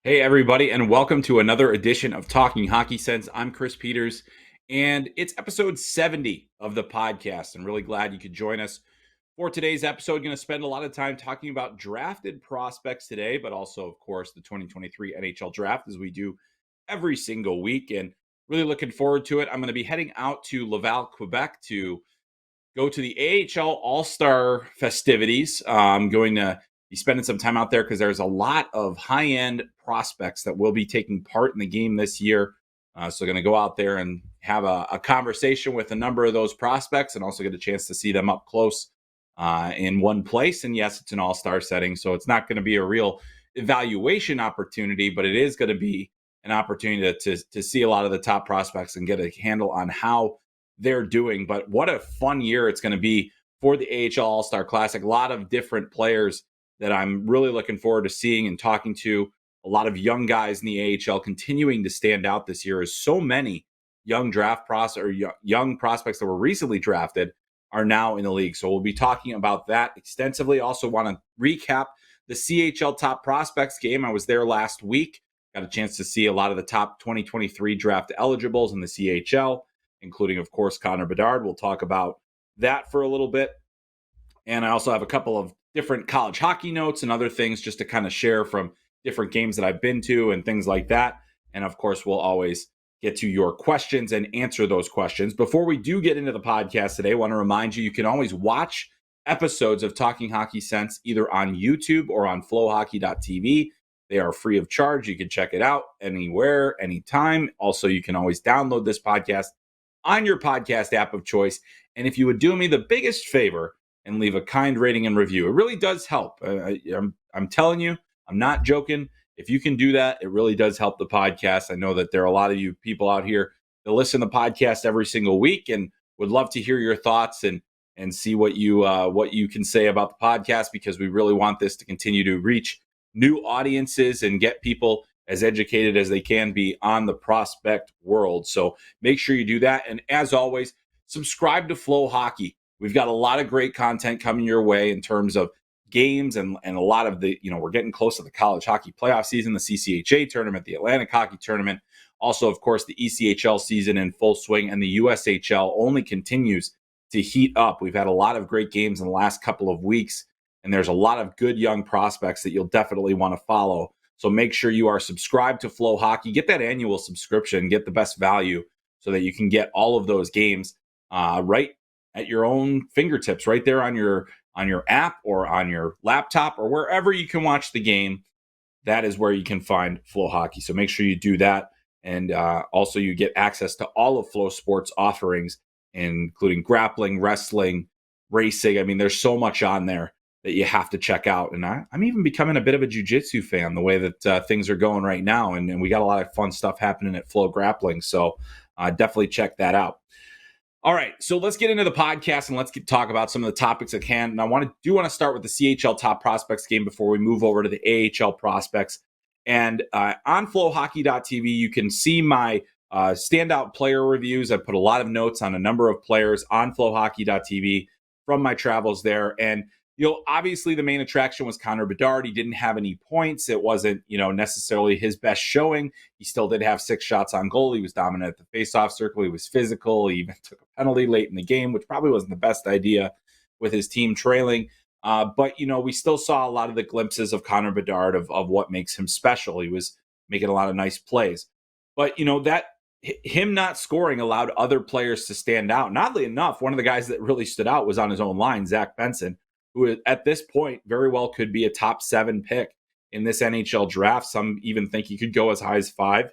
Hey, everybody, and welcome to another edition of Talking Hockey Sense. I'm Chris Peters, and it's episode 70 of the podcast. I'm really glad you could join us for today's episode. Going to spend a lot of time talking about drafted prospects today, but also, of course, the 2023 NHL draft as we do every single week, and really looking forward to it. I'm going to be heading out to Laval, Quebec to go to the AHL All-Star festivities. I'm going to be spending some time out there because there's a lot of high-end prospects that will be taking part in the game this year. So going to go out there and have a conversation with a number of those prospects and also get a chance to see them up close in one place. And yes, it's an all-star setting, so it's not going to be a real evaluation opportunity, but it is going to be an opportunity to see a lot of the top prospects and get a handle on how they're doing. But what a fun year it's going to be for the AHL All-Star Classic. A lot of different players that I'm really looking forward to seeing and talking to. A lot of young guys in the AHL continuing to stand out this year, as so many young young prospects that were recently drafted are now in the league. So we'll be talking about that extensively. Also want to recap the CHL Top Prospects game. I was there last week. Got a chance to see a lot of the top 2023 draft eligibles in the CHL, including, of course, Connor Bedard. We'll talk about that for a little bit. And I also have a couple of different college hockey notes and other things just to kind of share from different games that I've been to and things like that. And of course, we'll always get to your questions and answer those questions. Before we do get into the podcast today, I want to remind you, you can always watch episodes of Talking Hockey Sense either on YouTube or on FloHockey.tv. They are free of charge. You can check it out anywhere, anytime. Also, you can always download this podcast on your podcast app of choice. And if you would do me the biggest favor and leave a kind rating and review, it really does help. I'm telling you, I'm not joking. If you can do that, it really does help the podcast. I know that there are a lot of you people out here that listen to the podcast every single week and would love to hear your thoughts and see what you can say about the podcast, because we really want this to continue to reach new audiences and get people as educated as they can be on the prospect world. So make sure you do that. And as always, subscribe to FloHockey. We've got a lot of great content coming your way in terms of games and a lot of the, we're getting close to the college hockey playoff season, the CCHA tournament, the Atlantic Hockey Tournament. Also, of course, the ECHL season in full swing, and the USHL only continues to heat up. We've had a lot of great games in the last couple of weeks, and there's a lot of good young prospects that you'll definitely want to follow. So make sure you are subscribed to FloHockey. Get that annual subscription, get the best value so that you can get all of those games right at your own fingertips, right there on your app or on your laptop or wherever you can watch the game. That is where you can find FloHockey. So make sure you do that. And also you get access to all of Flow Sports offerings, including grappling, wrestling, racing. I mean, there's so much on there that you have to check out. And I'm even becoming a bit of a jiu-jitsu fan, the way that things are going right now. And we got a lot of fun stuff happening at Flow Grappling. So definitely check that out. All right, so let's get into the podcast and let's talk about some of the topics at hand. And I want to start with the CHL Top Prospects game before we move over to the AHL Prospects. And on FloHockey.tv, you can see my standout player reviews. I put a lot of notes on a number of players on FloHockey.tv from my travels there. And obviously the main attraction was Connor Bedard. He didn't have any points. It wasn't, necessarily his best showing. He still did have 6 shots on goal. He was dominant at the faceoff circle. He was physical. He even took a penalty late in the game, which probably wasn't the best idea with his team trailing. But we still saw a lot of the glimpses of Connor Bedard of what makes him special. He was making a lot of nice plays. But, that him not scoring allowed other players to stand out. And oddly enough, one of the guys that really stood out was on his own line, Zach Benson, who at this point very well could be a top 7 pick in this NHL draft. Some even think he could go as high as 5,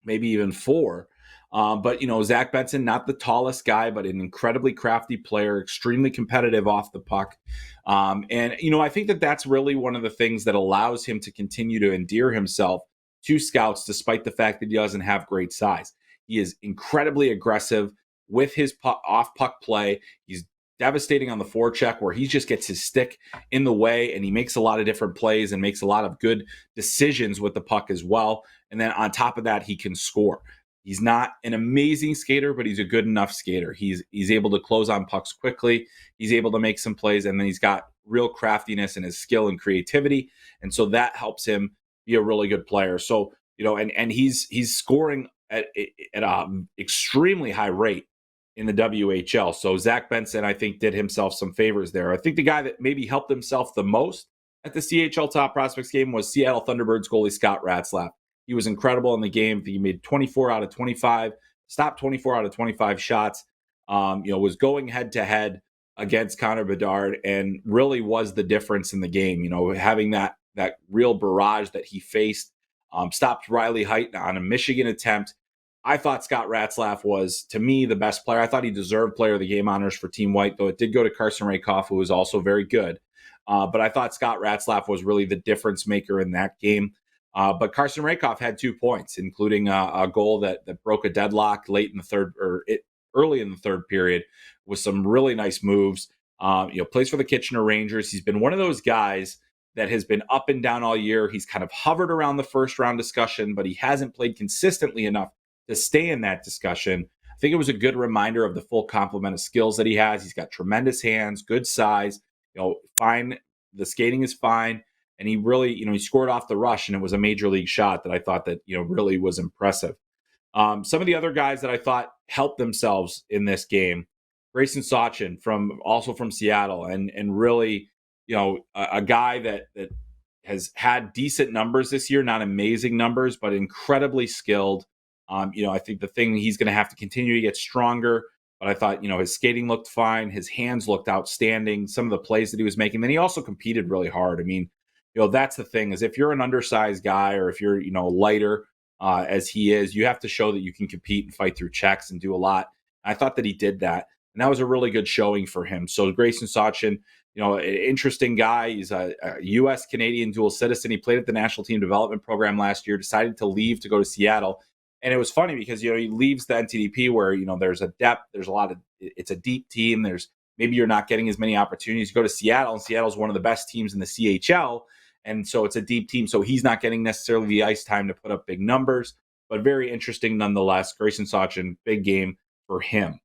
maybe even 4. But, Zach Benson, not the tallest guy, but an incredibly crafty player, extremely competitive off the puck. And I think that that's really one of the things that allows him to continue to endear himself to scouts, despite the fact that he doesn't have great size. He is incredibly aggressive with his off-puck play. He's devastating on the forecheck, where he just gets his stick in the way and he makes a lot of different plays and makes a lot of good decisions with the puck as well. And then on top of that, he can score. He's not an amazing skater, but he's a good enough skater. He's able to close on pucks quickly. He's able to make some plays, and then he's got real craftiness in his skill and creativity. And so that helps him be a really good player. So, and he's scoring at a extremely high rate in the WHL. So Zach Benson, I think, did himself some favors there. I think the guy that maybe helped himself the most at the CHL Top Prospects game was Seattle Thunderbirds goalie Scott Ratzlaff. He was incredible in the game. He made 24 out of 25, stopped 24 out of 25 shots. Was going head to head against Connor Bedard and really was the difference in the game. Having that real barrage that he faced, stopped Riley Height on a Michigan attempt. I thought Scott Ratzlaff was, to me, the best player. I thought he deserved Player of the Game honors for Team White, though it did go to Carson Rakoff, who was also very good. But I thought Scott Ratzlaff was really the difference maker in that game. But Carson Rakoff had 2 points, including a goal that broke a deadlock late in the third, early in the third period, with some really nice moves. Plays for the Kitchener Rangers. He's been one of those guys that has been up and down all year. He's kind of hovered around the first round discussion, but he hasn't played consistently enough to stay in that discussion. I think it was a good reminder of the full complement of skills that he has. He's got tremendous hands, good size, fine. The skating is fine. And he really, he scored off the rush, and it was a major league shot that I thought that, really was impressive. Some of the other guys that I thought helped themselves in this game, Grayson Sachin from Seattle, and really, a guy that has had decent numbers this year, not amazing numbers, but incredibly skilled. I think the thing he's going to have to continue to get stronger. But I thought, his skating looked fine. His hands looked outstanding. Some of the plays that he was making. Then he also competed really hard. I mean, that's the thing, is if you're an undersized guy, or if you're, lighter as he is, you have to show that you can compete and fight through checks and do a lot. I thought that he did that. And that was a really good showing for him. So Grayson Sachin, an interesting guy. He's a U.S.-Canadian dual citizen. He played at the National Team Development Program last year, decided to leave to go to Seattle. And it was funny because, he leaves the NTDP where, there's a depth, there's a lot of, it's a deep team. Maybe you're not getting as many opportunities. You go to Seattle, and Seattle's one of the best teams in the CHL. And so it's a deep team. So he's not getting necessarily the ice time to put up big numbers, but very interesting nonetheless. Grayson Sachin, big game for him.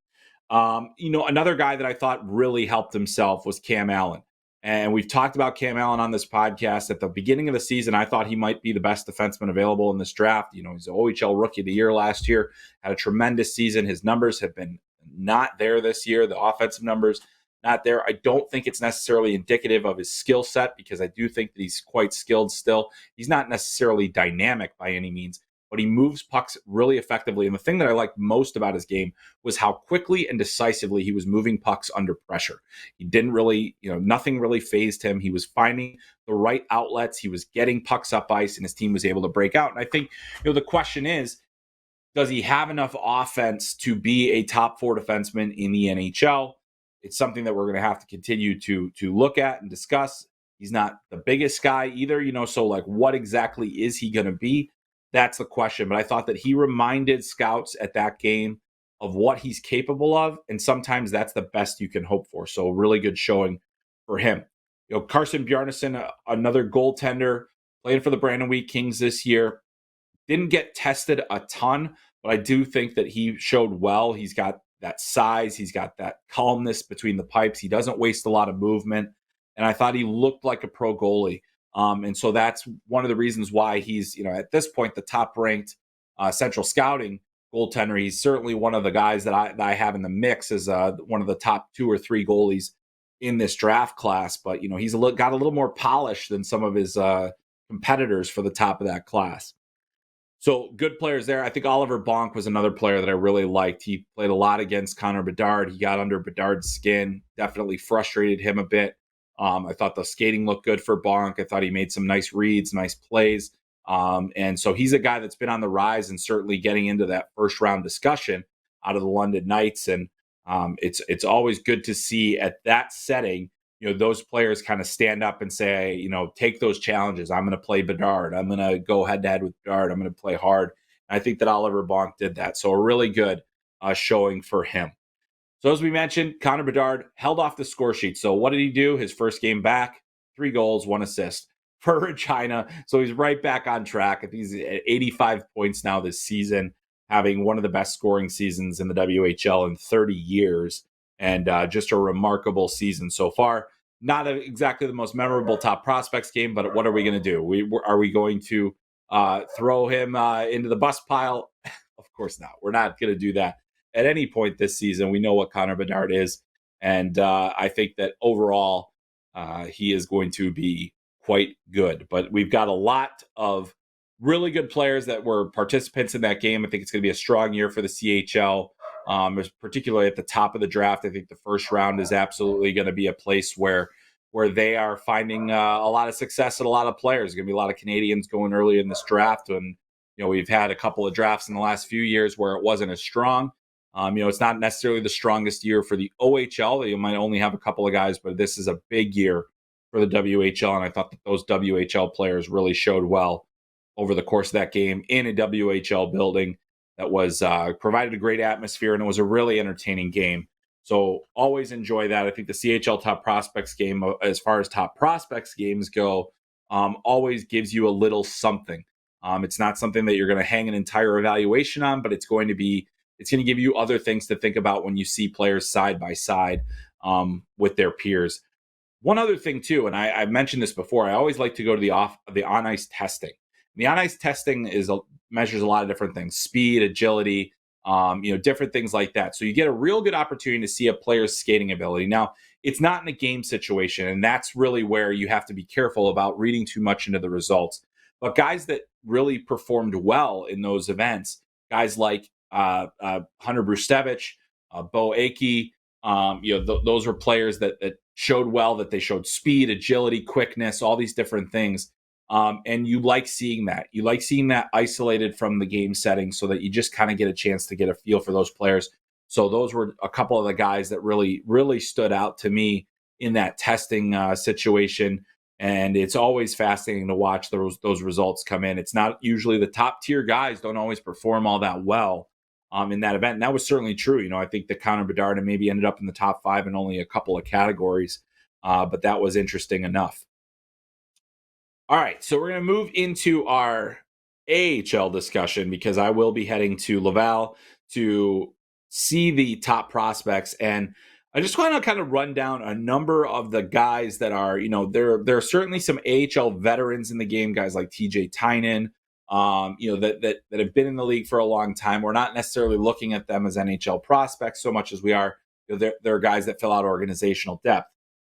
Another guy that I thought really helped himself was Cam Allen. And we've talked about Cam Allen on this podcast. At the beginning of the season, I thought he might be the best defenseman available in this draft. He's an OHL Rookie of the Year last year, had a tremendous season. His numbers have been not there this year, the offensive numbers not there. I don't think it's necessarily indicative of his skill set, because I do think that he's quite skilled still. He's not necessarily dynamic by any means, but he moves pucks really effectively. And the thing that I liked most about his game was how quickly and decisively he was moving pucks under pressure. He didn't really, nothing really fazed him. He was finding the right outlets. He was getting pucks up ice, and his team was able to break out. And I think, the question is, does he have enough offense to be a top 4 defenseman in the NHL? It's something that we're going to have to continue to look at and discuss. He's not the biggest guy either, so what exactly is he going to be? That's the question. But I thought that he reminded scouts at that game of what he's capable of, and sometimes that's the best you can hope for. So really good showing for him. Carson Bjarnason, another goaltender, playing for the Brandon Wheat Kings this year. Didn't get tested a ton, but I do think that he showed well. He's got that size. He's got that calmness between the pipes. He doesn't waste a lot of movement. And I thought he looked like a pro goalie. And so that's one of the reasons why he's, at this point, the top-ranked Central Scouting goaltender. He's certainly one of the guys that I have in the mix as one of the top 2 or 3 goalies in this draft class. But, he's got a little more polish than some of his competitors for the top of that class. So good players there. I think Oliver Bonk was another player that I really liked. He played a lot against Connor Bedard. He got under Bedard's skin, definitely frustrated him a bit. I thought the skating looked good for Bonk. I thought he made some nice reads, nice plays. And so he's a guy that's been on the rise and certainly getting into that first round discussion out of the London Knights. And it's always good to see at that setting, those players kind of stand up and say, take those challenges. I'm going to play Bedard. I'm going to go head to head with Bedard. I'm going to play hard. And I think that Oliver Bonk did that. So a really good showing for him. So as we mentioned, Connor Bedard held off the score sheet. So what did he do? His first game back, 3 goals, 1 assist for Regina. So he's right back on track. I think he's at 85 points now this season, having one of the best scoring seasons in the WHL in 30 years. And just a remarkable season so far. not exactly the most memorable top prospects game, but what are we going to do? Are we going to throw him into the bus pile? Of course not. We're not going to do that at any point this season. We know what Connor Bedard is. And I think that overall, he is going to be quite good. But we've got a lot of really good players that were participants in that game. I think it's going to be a strong year for the CHL, particularly at the top of the draft. I think the first round is absolutely going to be a place where they are finding a lot of success and a lot of players. There's going to be a lot of Canadians going early in this draft. And, we've had a couple of drafts in the last few years where it wasn't as strong. It's not necessarily the strongest year for the OHL. You might only have a couple of guys, but this is a big year for the WHL. And I thought that those WHL players really showed well over the course of that game in a WHL building that was provided a great atmosphere, and it was a really entertaining game. So always enjoy that. I think the CHL Top Prospects game, as far as Top Prospects games go, always gives you a little something. It's not something that you're going to hang an entire evaluation on, but it's going to give you other things to think about when you see players side by side with their peers. One other thing too, and I've mentioned this before, I always like to go to the on-ice testing. The on-ice testing measures a lot of different things: speed, agility, different things like that. So you get a real good opportunity to see a player's skating ability. Now, it's not in a game situation, and that's really where you have to be careful about reading too much into the results. But guys that really performed well in those events, guys like Hunter Brustevich, Bo Akey, those were players that showed well, that they showed speed, agility, quickness, all these different things. And you like seeing that. You like seeing that isolated from the game setting so that you just kind of get a chance to get a feel for those players. So those were a couple of the guys that really, really stood out to me in that testing situation. And it's always fascinating to watch those results come in. It's not usually the top tier guys don't always perform all that well in that event. And that was certainly true. I think that Connor Bedard maybe ended up in the top 5 in only a couple of categories. But that was interesting enough. All right, so we're going to move into our AHL discussion because I will be heading to Laval to see the top prospects. And I just want to kind of run down a number of the guys that are, there are certainly some AHL veterans in the game, guys like TJ Tynan, that have been in the league for a long time. We're not necessarily looking at them as NHL prospects so much as we are, they're guys that fill out organizational depth.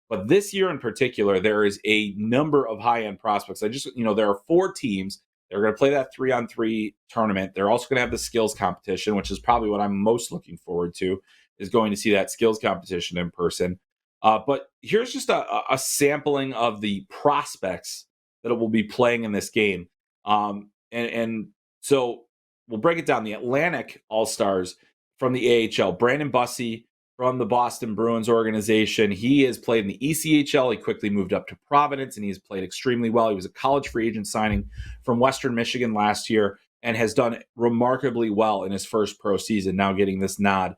But this year in particular, there is a number of high-end prospects. There are 4 teams. They're going to play that 3-on-3 tournament. They're also going to have the skills competition, which is probably what I'm most looking forward to, is going to see that skills competition in person. But here's just a sampling of the prospects that will be playing in this game. And so we'll break it down. The Atlantic All-Stars from the AHL, Brandon Bussey, from the Boston Bruins organization. He has played in the ECHL. He quickly moved up to Providence, and he's played extremely well. He was a college free agent signing from Western Michigan last year and has done remarkably well in his first pro season, now getting this nod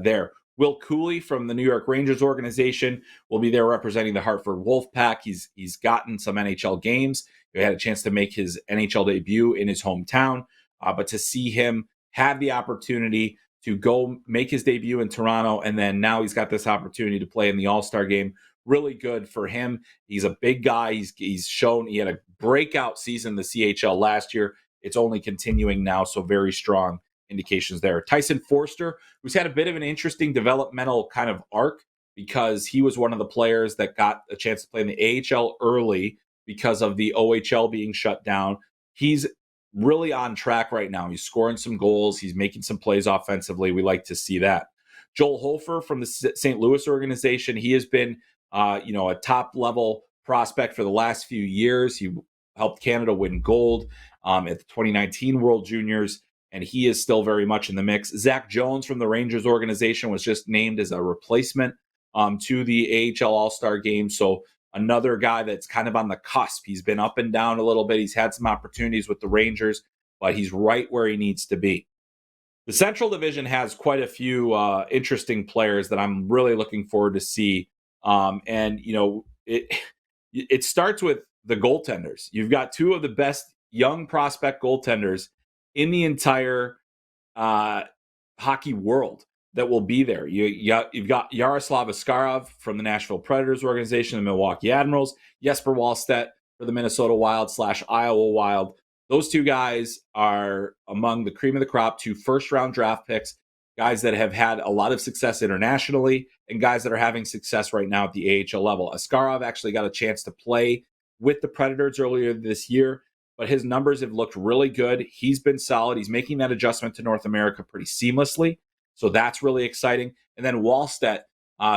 there. Will Cooley from the New York Rangers organization will be there representing the Hartford Wolfpack. He's gotten some NHL games. He had a chance to make his NHL debut in his hometown, but to see him have the opportunity to go make his debut in Toronto, and then now he's got this opportunity to play in the All-Star game. Really good for him. He's a big guy. He's shown he had a breakout season in the CHL last year. It's only continuing now, so very strong indications there. Tyson Forster, who's had a bit of an interesting developmental kind of arc because he was one of the players that got a chance to play in the AHL early because of the OHL being shut down. He's really on track right now. He's scoring some goals. He's making some plays offensively. We like to see that. Joel Hofer from the St. Louis organization. He has been, a top level prospect for the last few years. He helped Canada win gold at the 2019 World Juniors, and he is still very much in the mix. Zach Jones from the Rangers organization was just named as a replacement to the AHL All-Star game. So another guy that's kind of on the cusp. He's been up and down a little bit. He's had some opportunities with the Rangers, but he's right where he needs to be. The Central Division has quite a few interesting players that I'm really looking forward to see. It starts with the goaltenders. You've got 2 of the best young prospect goaltenders in the entire hockey world. that will be there. You've got Yaroslav Askarov from the Nashville Predators organization, the Milwaukee Admirals, Jesper Wallstedt for the Minnesota Wild / Iowa Wild. Those two guys are among the cream of the crop, 2 first-round draft picks, guys that have had a lot of success internationally and guys that are having success right now at the AHL level. Askarov actually got a chance to play with the Predators earlier this year, but his numbers have looked really good. He's been solid. He's making that adjustment to North America pretty seamlessly. So that's really exciting. And then Wallstedt,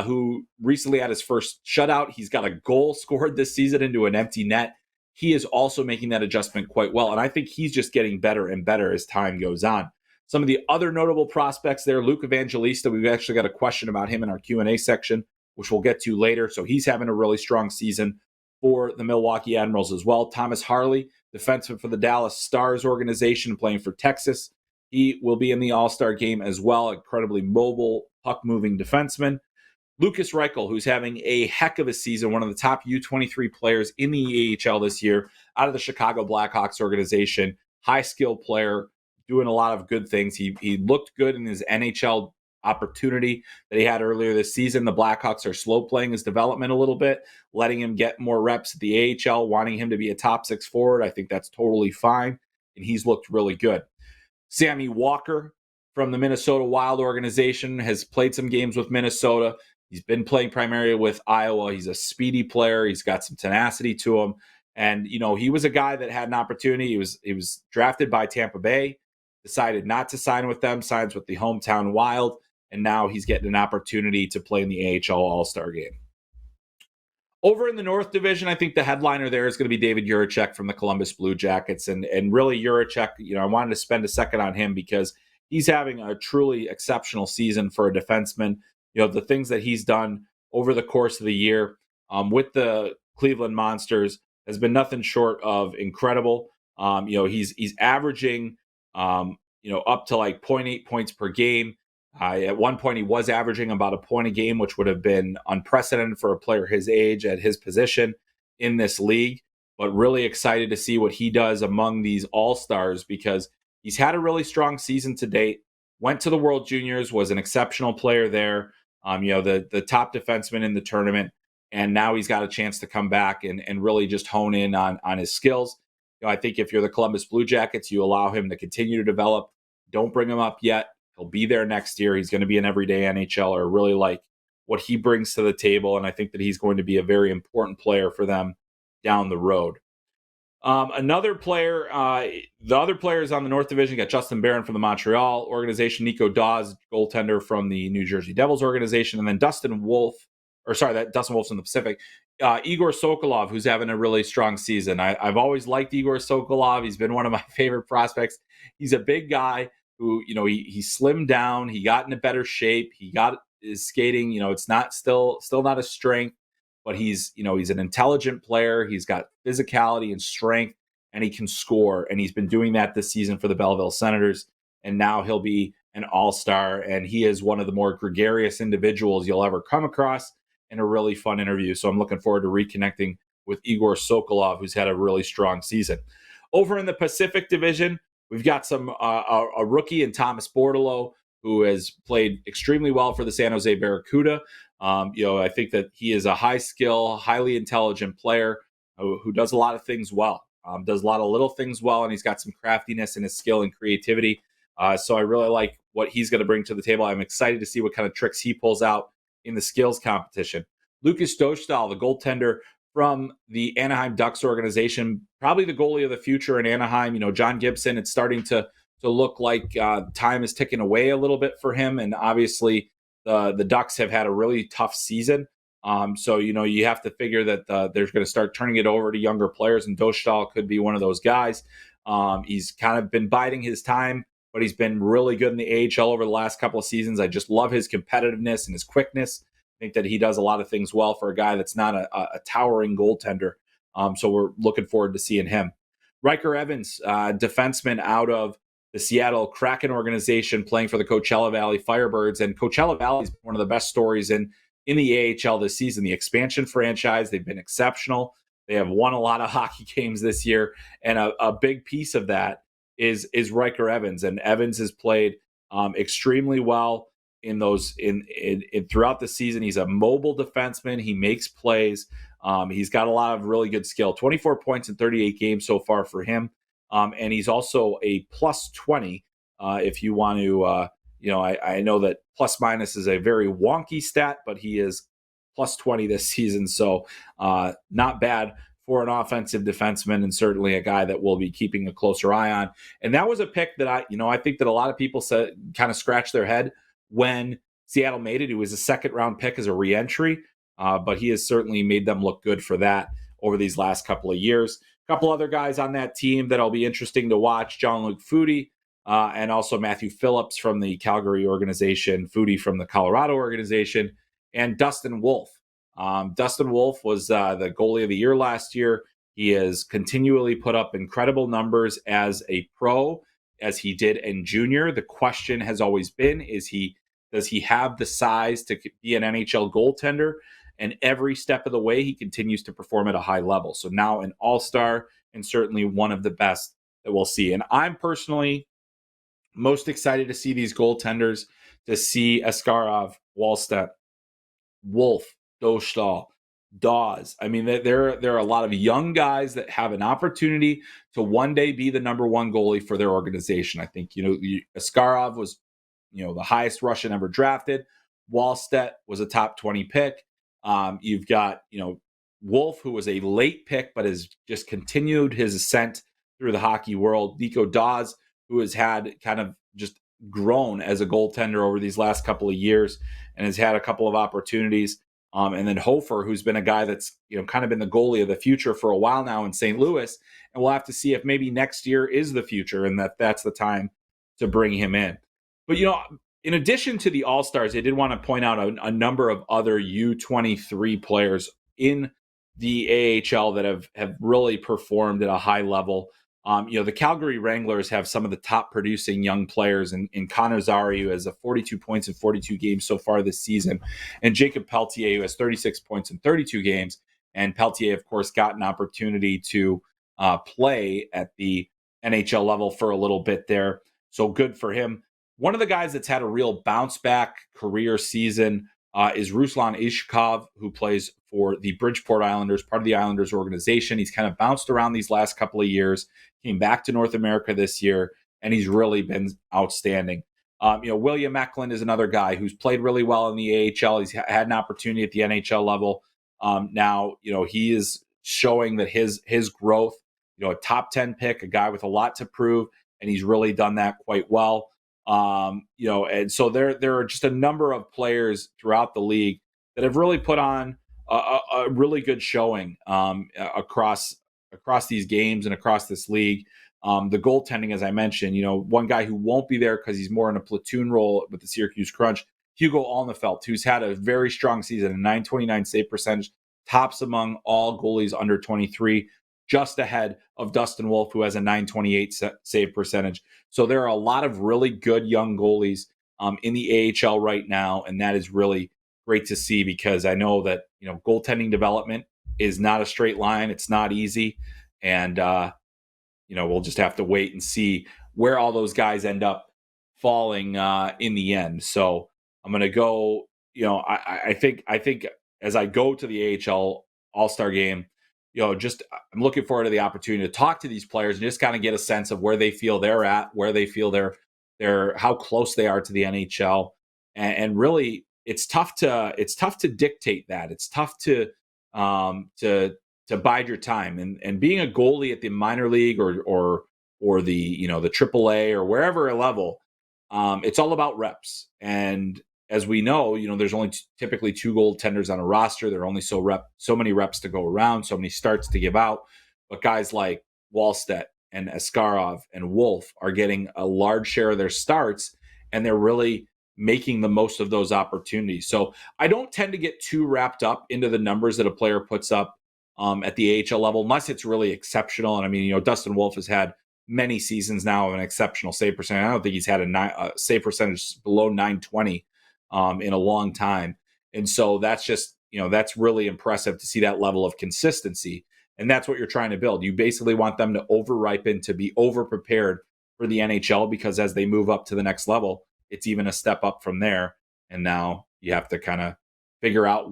who recently had his first shutout. He's got a goal scored this season into an empty net. He is also making that adjustment quite well. And I think he's just getting better and better as time goes on. Some of the other notable prospects there, Luke Evangelista, we've actually got a question about him in our Q&A section, which we'll get to later. So he's having a really strong season for the Milwaukee Admirals as well. Thomas Harley, defenseman for the Dallas Stars organization, playing for Texas. He will be in the All-Star game as well. Incredibly mobile, puck-moving defenseman. Lucas Reichel, who's having a heck of a season, one of the top U23 players in the AHL this year, out of the Chicago Blackhawks organization. High-skilled player, doing a lot of good things. He looked good in his NHL opportunity that he had earlier this season. The Blackhawks are slow playing his development a little bit, letting him get more reps at the AHL, wanting him to be a top 6 forward. I think that's totally fine, and he's looked really good. Sammy Walker from the Minnesota Wild organization has played some games with Minnesota. He's been playing primarily with Iowa. He's a speedy player. He's got some tenacity to him. And, he was a guy that had an opportunity. He was drafted by Tampa Bay, decided not to sign with them, signs with the hometown Wild, and now he's getting an opportunity to play in the AHL All-Star game. Over in the North Division, I think the headliner there is going to be David Jiricek from the Columbus Blue Jackets. And really, Jiricek, I wanted to spend a second on him because he's having a truly exceptional season for a defenseman. The things that he's done over the course of the year with the Cleveland Monsters has been nothing short of incredible. He's averaging, up to like 0.8 points per game. At one point, he was averaging about a point a game, which would have been unprecedented for a player his age at his position in this league. But really excited to see what he does among these all-stars because he's had a really strong season to date. Went to the World Juniors, was an exceptional player there. The top defenseman in the tournament, and now he's got a chance to come back and really just hone in on his skills. I think if you're the Columbus Blue Jackets, you allow him to continue to develop. Don't bring him up yet. He'll be there next year. He's going to be an everyday NHLer. I really like what he brings to the table, and I think that he's going to be a very important player for them down the road. Another player, the other players on the North Division, got Justin Barron from the Montreal organization, Nico Dawes, goaltender from the New Jersey Devils organization, and then Dustin Wolf's in the Pacific. Igor Sokolov, who's having a really strong season. I've always liked Igor Sokolov. He's been one of my favorite prospects. He's a big guy who, he slimmed down. He got into better shape. He got his skating. It's not still not a strength, but he's an intelligent player. He's got physicality and strength, and he can score. And he's been doing that this season for the Belleville Senators. And now he'll be an all-star. And he is one of the more gregarious individuals you'll ever come across in a really fun interview. So I'm looking forward to reconnecting with Igor Sokolov, who's had a really strong season. Over in the Pacific Division, we've got a rookie in Thomas Bordeleau, who has played extremely well for the San Jose Barracuda. I think that he is a high-skill, highly intelligent player who does a lot of things well, does a lot of little things well, and he's got some craftiness in his skill and creativity. So I really like what he's going to bring to the table. I'm excited to see what kind of tricks he pulls out in the skills competition. Lucas Dostal, the goaltender from the Anaheim Ducks organization, probably the goalie of the future in Anaheim. John Gibson, it's starting to look like time is ticking away a little bit for him. And obviously the Ducks have had a really tough season. So, you have to figure that they're going to start turning it over to younger players, and Dostal could be one of those guys. He's kind of been biding his time, but he's been really good in the AHL over the last couple of seasons. I just love his competitiveness and his quickness. I think that he does a lot of things well for a guy that's not a towering goaltender. So we're looking forward to seeing him. Riker Evans, defenseman out of the Seattle Kraken organization, playing for the Coachella Valley Firebirds. And Coachella Valley is one of the best stories in the AHL this season. The expansion franchise, they've been exceptional. They have won a lot of hockey games this year. And a big piece of that is Riker Evans. And Evans has played extremely well. in those in throughout the season. He's a mobile defenseman. He makes plays. He's got a lot of really good skill. 24 points in 38 games so far for him, and he's also a plus 20. If you want to, I know that plus minus is a very wonky stat, but he is plus 20 this season, so not bad for an offensive defenseman, and certainly a guy that we'll be keeping a closer eye on. And that was a pick that I think that a lot of people said kind of scratched their head when Seattle made it. It was a second round pick as a reentry, but he has certainly made them look good for that over these last couple of years. A couple other guys on that team that'll be interesting to watch: Jean-Luc Foudy, and also Matthew Phillips from the Calgary organization, Foudy from the Colorado organization, and Dustin Wolf. Dustin Wolf was the goalie of the year last year. He has continually put up incredible numbers as a pro, as he did in junior. The question has always been, does he have the size to be an NHL goaltender? And every step of the way, he continues to perform at a high level. So now an all-star, and certainly one of the best that we'll see. And I'm personally most excited to see these goaltenders, to see Askarov, Wallstedt, Wolf, Dostal, Dawes. I mean, there are a lot of young guys that have an opportunity to one day be the number one goalie for their organization. I think, Askarov was, the highest Russian ever drafted. Wallstedt was a top 20 pick. You've got, Wolf, who was a late pick, but has just continued his ascent through the hockey world. Nico Dawes, who has had kind of just grown as a goaltender over these last couple of years and has had a couple of opportunities. And then Hofer, who's been a guy that's, kind of been the goalie of the future for a while now in St. Louis. And we'll have to see if maybe next year is the future and that's the time to bring him in. But, in addition to the All-Stars, I did want to point out a number of other U23 players in the AHL that have really performed at a high level. The Calgary Wranglers have some of the top producing young players in Connor Zary, who has 42 points in 42 games so far this season, and Jacob Peltier, who has 36 points in 32 games. And Peltier, of course, got an opportunity to play at the NHL level for a little bit there. So good for him. One of the guys that's had a real bounce back career season is Ruslan Ishkov, who plays for the Bridgeport Islanders, part of the Islanders organization. He's kind of bounced around these last couple of years, came back to North America this year, and he's really been outstanding. William Eklund is another guy who's played really well in the AHL. He's had an opportunity at the NHL level. Now, he is showing that his growth, a top 10 pick, a guy with a lot to prove, and he's really done that quite well. And so there are just a number of players throughout the league that have really put on a really good showing across these games and across this league. The goaltending, as I mentioned, one guy who won't be there because he's more in a platoon role with the Syracuse Crunch, Hugo Alnefelt, who's had a very strong season, a .929 save percentage, tops among all goalies under 23, just ahead of Dustin Wolf, who has a .928 save percentage. So there are a lot of really good young goalies in the AHL right now, and that is really great to see, because I know that goaltending development is not a straight line. It's not easy, and we'll just have to wait and see where all those guys end up falling in the end. So I'm going to go. I think as I go to the AHL All-Star game, I'm looking forward to the opportunity to talk to these players and just kind of get a sense of where they feel they're at, where they feel they're how close they are to the NHL, and really it's tough to dictate that. It's tough to bide your time, and being a goalie at the minor league or the the AAA or wherever level, it's all about reps. And as we know, there's only typically two goaltenders on a roster. There are only so many reps to go around, so many starts to give out. But guys like Wallstedt and Askarov and Wolf are getting a large share of their starts, and they're really making the most of those opportunities. So I don't tend to get too wrapped up into the numbers that a player puts up at the AHL level, unless it's really exceptional. And I mean, Dustin Wolf has had many seasons now of an exceptional save percentage. I don't think he's had a save percentage below .920 in a long time. And so that's just, that's really impressive to see that level of consistency. And that's what you're trying to build. You basically want them to over-ripen, to be over-prepared for the NHL, because as they move up to the next level, it's even a step up from there. and now you have to kind of figure out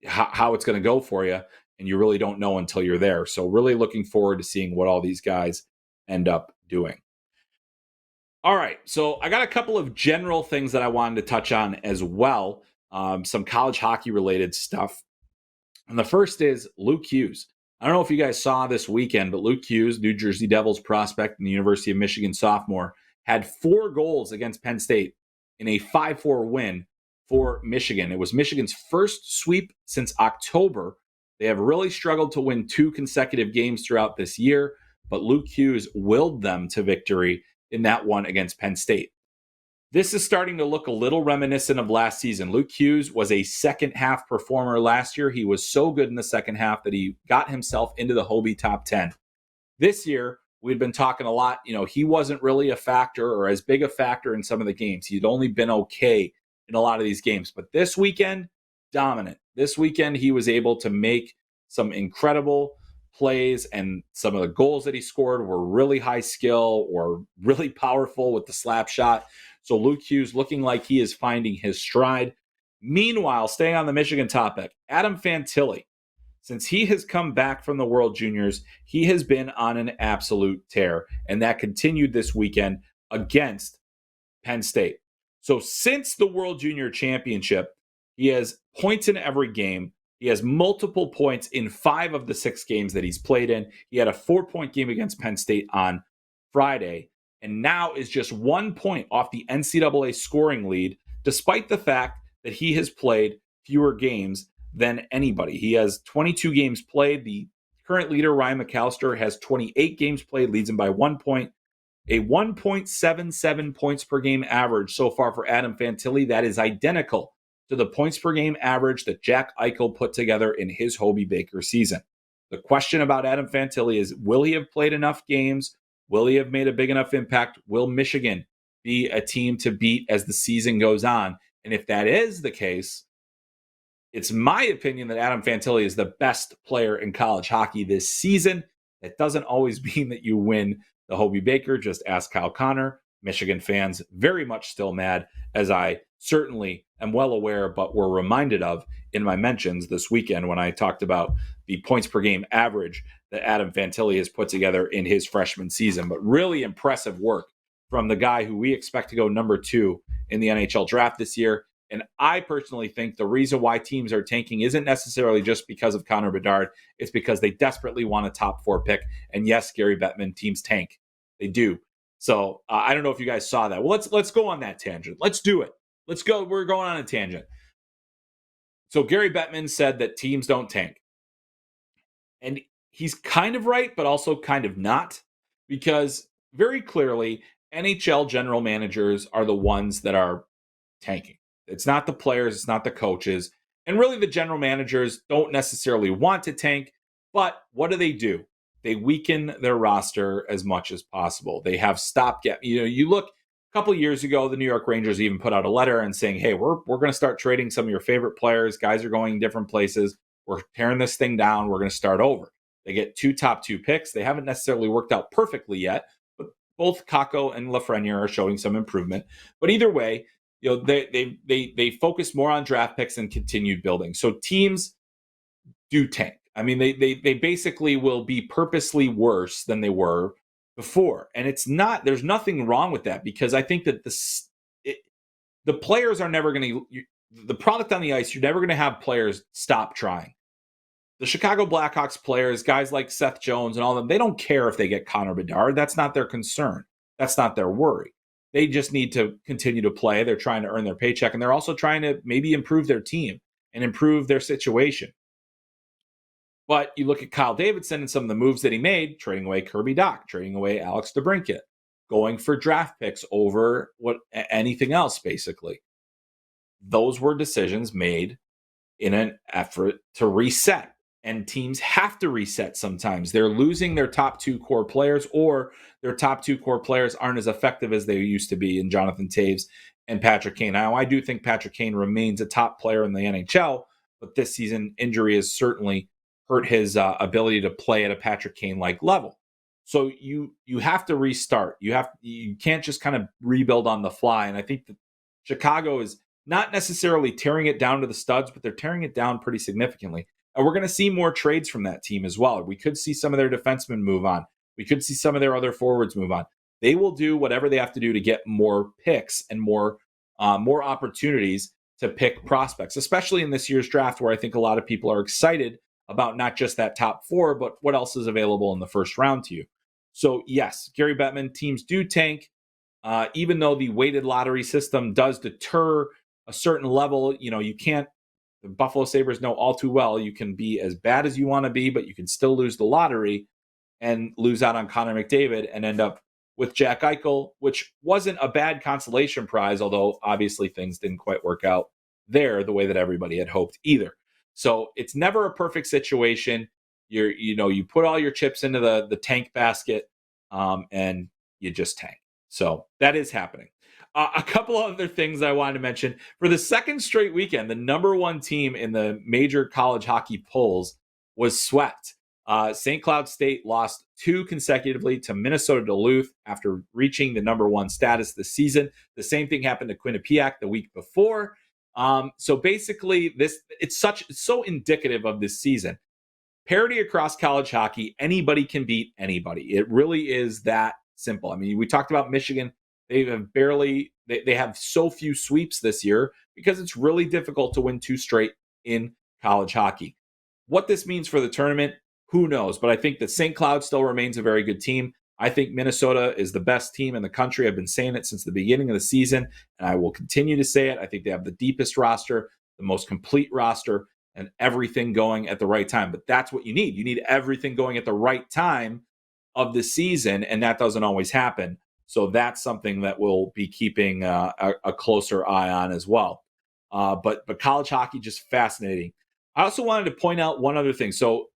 how it's going to go for you, and you really don't know until you're there. So really looking forward to seeing what all these guys end up doing. All right, so I got a couple of general things that I wanted to touch on as well, some college hockey related stuff. And the first is Luke Hughes. I don't know if you guys saw this weekend, but Luke Hughes, New Jersey Devils prospect and the University of Michigan sophomore, had 4 goals against Penn State in a 5-4 win for Michigan. It was Michigan's first sweep since October. They have really struggled to win 2 consecutive games throughout this year, but Luke Hughes willed them to victory in that one against Penn State. This is starting to look a little reminiscent of last season. Luke Hughes was a second half performer last year. He was so good in the second half that he got himself into the Hobie top 10. This year, we'd been talking a lot. He wasn't really a factor or as big a factor in some of the games. He'd only been okay in a lot of these games. But this weekend, dominant. This weekend, he was able to make some incredible plays, and some of the goals that he scored were really high skill or really powerful with the slap shot. So Luke Hughes looking like he is finding his stride. Meanwhile, staying on the Michigan topic, Adam Fantilli, since he has come back from the World Juniors, he has been on an absolute tear, and that continued this weekend against Penn State. So since the World Junior Championship, he has points in every game. He has multiple points in 5 of the 6 games that he's played in. He had a 4-point game against Penn State on Friday, and now is just 1 point off the NCAA scoring lead, despite the fact that he has played fewer games than anybody. He has 22 games played. The current leader, Ryan McAllister, has 28 games played, leads him by 1 point. A 1.77 points per game average so far for Adam Fantilli. That is identical to the points per game average that Jack Eichel put together in his Hobie Baker season. The question about Adam Fantilli is, will he have played enough games? Will he have made a big enough impact? Will Michigan be a team to beat as the season goes on? And if that is the case, it's my opinion that Adam Fantilli is the best player in college hockey this season. That doesn't always mean that you win the Hobie Baker. Just ask Kyle Connor. Michigan fans very much still mad, as I certainly am well aware, but were reminded of in my mentions this weekend when I talked about the points per game average that Adam Fantilli has put together in his freshman season. But really impressive work from the guy who we expect to go number 2 in the NHL draft this year. And I personally think the reason why teams are tanking isn't necessarily just because of Connor Bedard. It's because they desperately want a top 4 pick. And yes, Gary Bettman, teams tank. They do. So I don't know if you guys saw that. Well, let's go on that tangent. Let's do it. Let's go. We're going on a tangent. So Gary Bettman said that teams don't tank. And he's kind of right, but also kind of not, because very clearly NHL general managers are the ones that are tanking. It's not the players, it's not the coaches. And really the general managers don't necessarily want to tank, but what do? They weaken their roster as much as possible. They have stopgap. You look a couple of years ago, the New York Rangers even put out a letter and saying, hey, we're going to start trading some of your favorite players. Guys are going different places. We're tearing this thing down. We're going to start over. They get 2 top 2 picks. They haven't necessarily worked out perfectly yet, but both Kakko and Lafreniere are showing some improvement. But either way, they focus more on draft picks and continued building. So teams do tank. I mean, they basically will be purposely worse than they were before. And there's nothing wrong with that, because I think that the players are never going to, the product on the ice, you're never going to have players stop trying. The Chicago Blackhawks players, guys like Seth Jones and all of them, they don't care if they get Connor Bedard. That's not their concern. That's not their worry. They just need to continue to play. They're trying to earn their paycheck, and they're also trying to maybe improve their team and improve their situation. But you look at Kyle Davidson and some of the moves that he made, trading away Kirby Dach, trading away Alex DeBrincat, going for draft picks over anything else, basically. Those were decisions made in an effort to reset. And teams have to reset sometimes. They're losing their top 2 core players, or their top 2 core players aren't as effective as they used to be in Jonathan Toews and Patrick Kane. Now, I do think Patrick Kane remains a top player in the NHL, but this season injury has certainly hurt his ability to play at a Patrick Kane-like level. So you have to restart. You can't just kind of rebuild on the fly. And I think that Chicago is not necessarily tearing it down to the studs, but they're tearing it down pretty significantly. And we're going to see more trades from that team as well. We could see some of their defensemen move on. We could see some of their other forwards move on. They will do whatever they have to do to get more picks and more opportunities to pick prospects, especially in this year's draft, where I think a lot of people are excited about not just that top 4, but what else is available in the first round to you. So yes, Gary Bettman, teams do tank, even though the weighted lottery system does deter a certain level. You can't. The Buffalo Sabres know all too well you can be as bad as you want to be, but you can still lose the lottery and lose out on Connor McDavid and end up with Jack Eichel, which wasn't a bad consolation prize, although obviously things didn't quite work out there the way that everybody had hoped either. So it's never a perfect situation. You put all your chips into the tank basket, and you just tank. So that is happening. A couple other things I wanted to mention. For the second straight weekend, the number 1 team in the major college hockey polls was swept. St. Cloud State lost 2 consecutively to Minnesota Duluth after reaching the number 1 status this season. The same thing happened to Quinnipiac the week before. So basically, it's so indicative of this season. Parity across college hockey, anybody can beat anybody. It really is that simple. I mean, we talked about Michigan. They have so few sweeps this year because it's really difficult to win 2 straight in college hockey. What this means for the tournament, who knows? But I think that St. Cloud still remains a very good team. I think Minnesota is the best team in the country. I've been saying it since the beginning of the season, and I will continue to say it. I think they have the deepest roster, the most complete roster, and everything going at the right time. But that's what you need. You need everything going at the right time of the season, and that doesn't always happen. So that's something that we'll be keeping a closer eye on as well. But college hockey, just fascinating. I also wanted to point out one other thing. So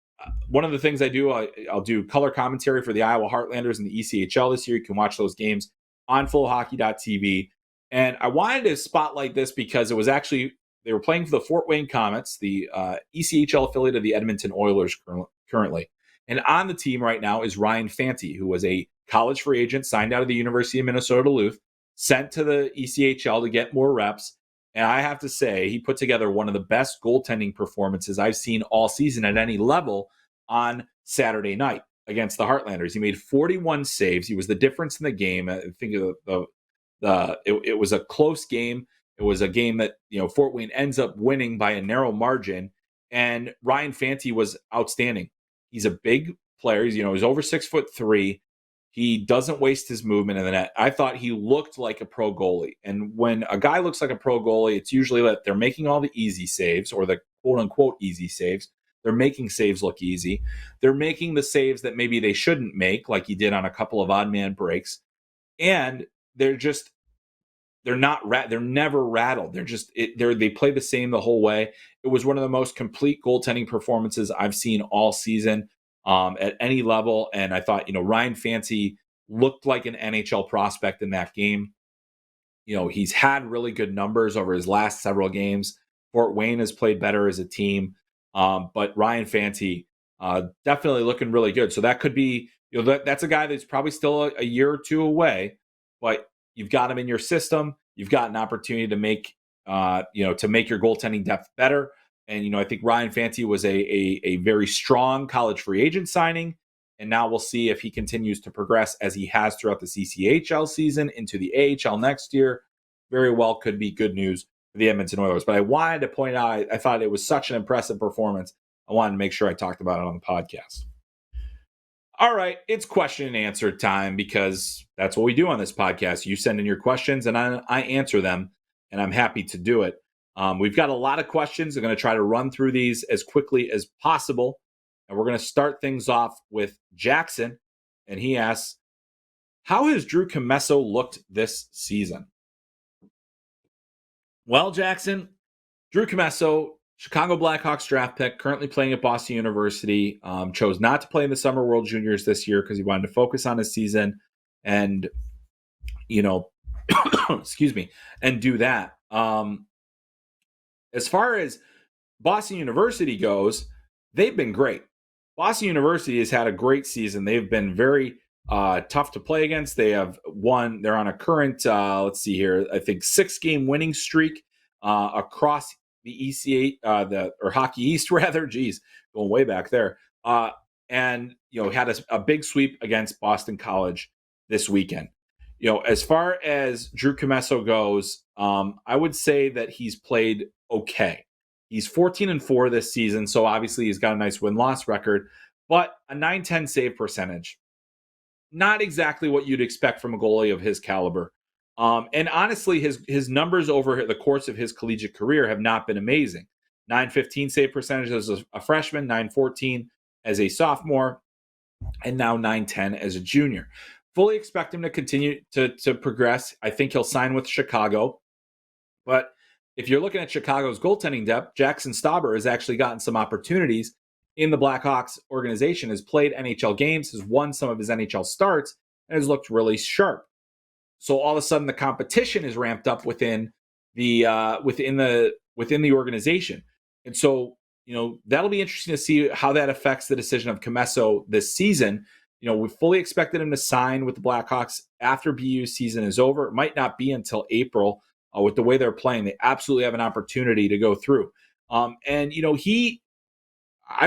one of the things I do, I'll do color commentary for the Iowa Heartlanders and the ECHL this year. You can watch those games on FloHockey.tv. And I wanted to spotlight this because it was actually, they were playing for the Fort Wayne Comets, the ECHL affiliate of the Edmonton Oilers currently. And on the team right now is Ryan Fanti, who was a college free agent signed out of the University of Minnesota Duluth, sent to the ECHL to get more reps. And I have to say, he put together one of the best goaltending performances I've seen all season at any level on Saturday night against the Heartlanders. He made 41 saves. He was the difference in the game. I think it was a close game. It was a game that Fort Wayne ends up winning by a narrow margin. And Ryan Fanti was outstanding. He's a big player. He's over 6'3". He doesn't waste his movement in the net. I thought he looked like a pro goalie. And when a guy looks like a pro goalie, it's usually that they're making all the easy saves, or the quote-unquote easy saves. They're making saves look easy. They're making the saves that maybe they shouldn't make, like he did on a couple of odd man breaks. And they're never rattled. They play the same the whole way. It was one of the most complete goaltending performances I've seen all season. At any level. And I thought, Ryan Fanti looked like an NHL prospect in that game. He's had really good numbers over his last several games. Fort Wayne has played better as a team. But Ryan Fanti definitely looking really good. So that could be, that's a guy that's probably still a year or 2 away, but you've got him in your system. You've got an opportunity to make your goaltending depth better. And, I think Ryan Fanti was a very strong college free agent signing. And now we'll see if he continues to progress as he has throughout the CCHL season into the AHL next year. Very well could be good news for the Edmonton Oilers. But I wanted to point out, I thought it was such an impressive performance. I wanted to make sure I talked about it on the podcast. All right, it's question and answer time, because that's what we do on this podcast. You send in your questions and I answer them, and I'm happy to do it. We've got a lot of questions. I'm going to try to run through these as quickly as possible. And we're going to start things off with Jackson. And he asks, how has Drew Commesso looked this season? Well, Jackson, Drew Commesso, Chicago Blackhawks draft pick, currently playing at Boston University, chose not to play in the Summer World Juniors this year because he wanted to focus on his season and, excuse me, and do that. As far as Boston University goes, they've been great. Boston University has had a great season. They've been very tough to play against. They have won. They're on a current, let's see here, I think 6-game winning streak. across the ECA, or Hockey East rather. Geez, going way back there. And had a big sweep against Boston College this weekend. As far as Drew Commesso goes, I would say that he's played okay. He's 14-4 this season, so obviously he's got a nice win-loss record, but a .910 save percentage. Not exactly what you'd expect from a goalie of his caliber. And honestly, his numbers over the course of his collegiate career have not been amazing. .915 save percentage as a freshman, .914 as a sophomore, and now .910 as a junior. Fully expect him to continue to progress. I think he'll sign with Chicago. But if you're looking at Chicago's goaltending depth, Jackson Stauber has actually gotten some opportunities in the Blackhawks organization, has played NHL games, has won some of his NHL starts, and has looked really sharp. So all of a sudden, the competition is ramped up within the organization, and so that'll be interesting to see how that affects the decision of Commesso this season. We fully expected him to sign with the Blackhawks after BU's season is over. It might not be until April. With the way they're playing, they absolutely have an opportunity to go through. I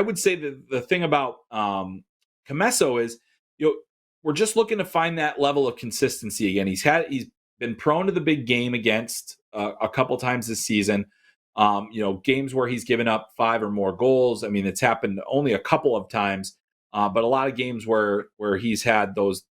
would say that the thing about Commesso is, we're just looking to find that level of consistency again. He's been prone to the big game against a couple times this season. Games where he's given up 5 or more goals. I mean, it's happened only a couple of times, but a lot of games where he's had those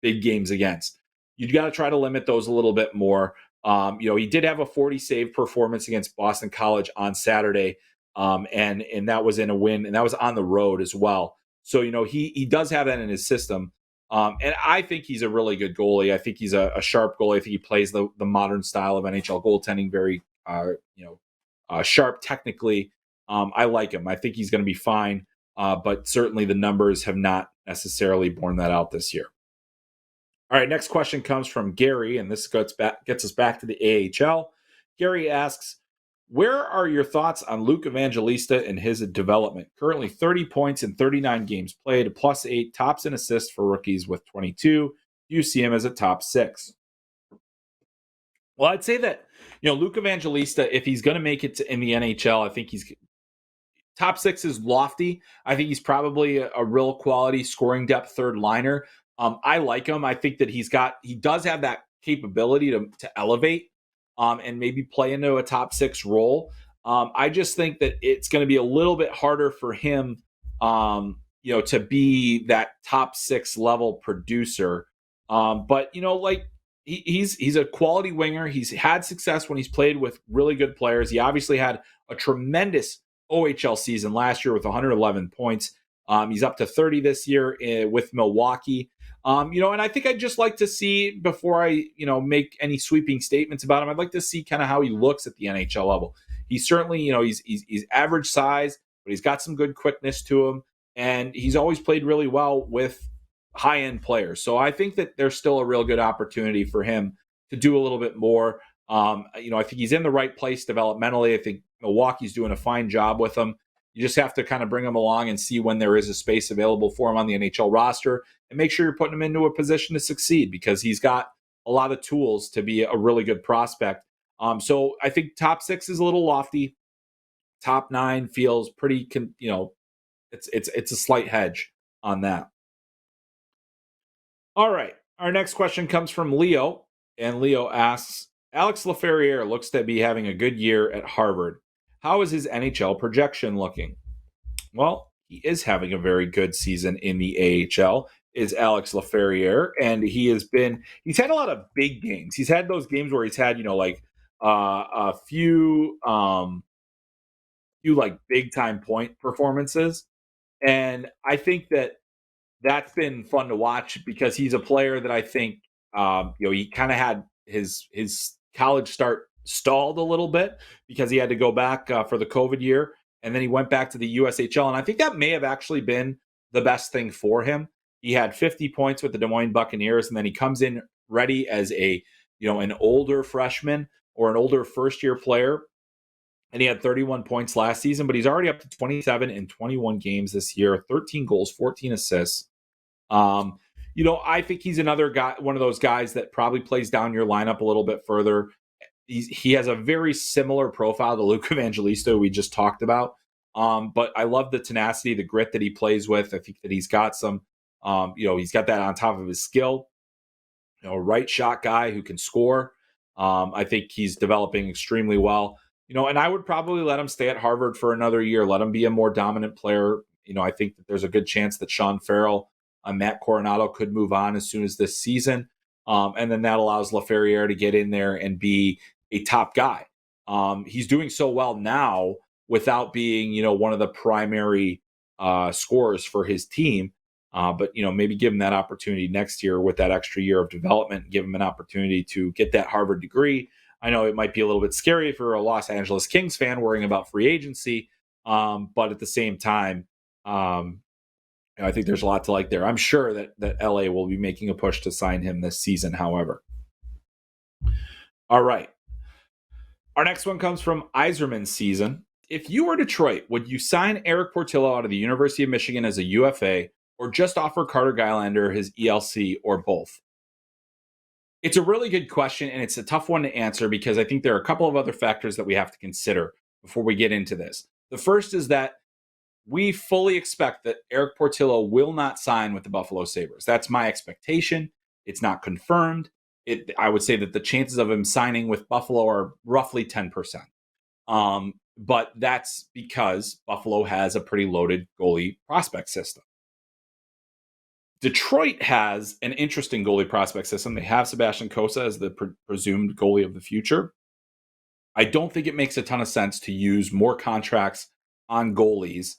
big games against. You got to try to limit those a little bit more. He did have a 40 save performance against Boston College on Saturday. And that was in a win, and that was on the road as well. So, he does have that in his system. And I think he's a really good goalie. I think he's a sharp goalie. I think he plays the modern style of NHL goaltending, very, sharp technically. I like him. I think he's going to be fine. But certainly the numbers have not necessarily borne that out this year. All right, next question comes from Gary, and this gets us back to the AHL. Gary asks, where are your thoughts on Luke Evangelista and his development? Currently 30 points in 39 games played, a +8, tops in assists for rookies with 22. Do you see him as a top 6? Well, I'd say that, Luke Evangelista, if he's going to make it in the NHL, I think he's top 6 is lofty. I think he's probably a real quality scoring depth third liner. I like him. I think that he does have that capability to elevate. And maybe play into a top 6 role. I just think that it's going to be a little bit harder for him, to be that top 6 level producer. But he's a quality winger. He's had success when he's played with really good players. He obviously had a tremendous OHL season last year with 111 points. He's up to 30 this year with Milwaukee. And I think I'd just like to see, before I, make any sweeping statements about him, I'd like to see kind of how he looks at the NHL level. He's certainly, he's average size, but he's got some good quickness to him, and he's always played really well with high-end players. So I think that there's still a real good opportunity for him to do a little bit more. I think he's in the right place developmentally. I think Milwaukee's doing a fine job with him. You just have to kind of bring him along and see when there is a space available for him on the NHL roster, and make sure you're putting him into a position to succeed, because he's got a lot of tools to be a really good prospect. So I think top 6 is a little lofty. Top 9 feels pretty, it's a slight hedge on that. All right. Our next question comes from Leo, and Leo asks, Alex Laferriere looks to be having a good year at Harvard. How is his NHL projection looking? Well, he is having a very good season in the AHL, is Alex Laferriere, and he's had a lot of big games. He's had those games where he's had, a few like big time point performances. And I think that that's been fun to watch, because he's a player that I think, he kind of had his college start stalled a little bit because he had to go back for the COVID year, and then he went back to the USHL. And I think that may have actually been the best thing for him. He had 50 points with the Des Moines Buccaneers, and then he comes in ready as an older freshman or an older first-year player, and he had 31 points last season, but he's already up to 27 in 21 games this year, 13 goals, 14 assists. I think he's another guy, one of those guys that probably plays down your lineup a little bit further. he has a very similar profile to Luke Evangelista we just talked about. But I love the tenacity, the grit that he plays with. I think that he's got some, he's got that on top of his skill. A right shot guy who can score. I think he's developing extremely well. And I would probably let him stay at Harvard for another year. Let him be a more dominant player. I think that there's a good chance that Sean Farrell and Matt Coronado could move on as soon as this season. And then that allows LaFerriere to get in there and be a top guy. He's doing so well now without being, one of the primary scorers for his team. But maybe give him that opportunity next year with that extra year of development, give him an opportunity to get that Harvard degree. I know it might be a little bit scary if you're a Los Angeles Kings fan worrying about free agency, but at the same time, I think there's a lot to like there. I'm sure that LA will be making a push to sign him this season, however. All right. Our next one comes from Iserman's season. If you were Detroit, would you sign Eric Portillo out of the University of Michigan as a UFA or just offer Carter Gylander his ELC or both? It's a really good question, and it's a tough one to answer because I think there are a couple of other factors that we have to consider before we get into this. The first is that we fully expect that Eric Portillo will not sign with the Buffalo Sabres. That's my expectation. It's not confirmed. I would say that the chances of him signing with Buffalo are roughly 10%. But that's because Buffalo has a pretty loaded goalie prospect system. Detroit has an interesting goalie prospect system. They have Sebastian Cossa as the presumed goalie of the future. I don't think it makes a ton of sense to use more contracts on goalies,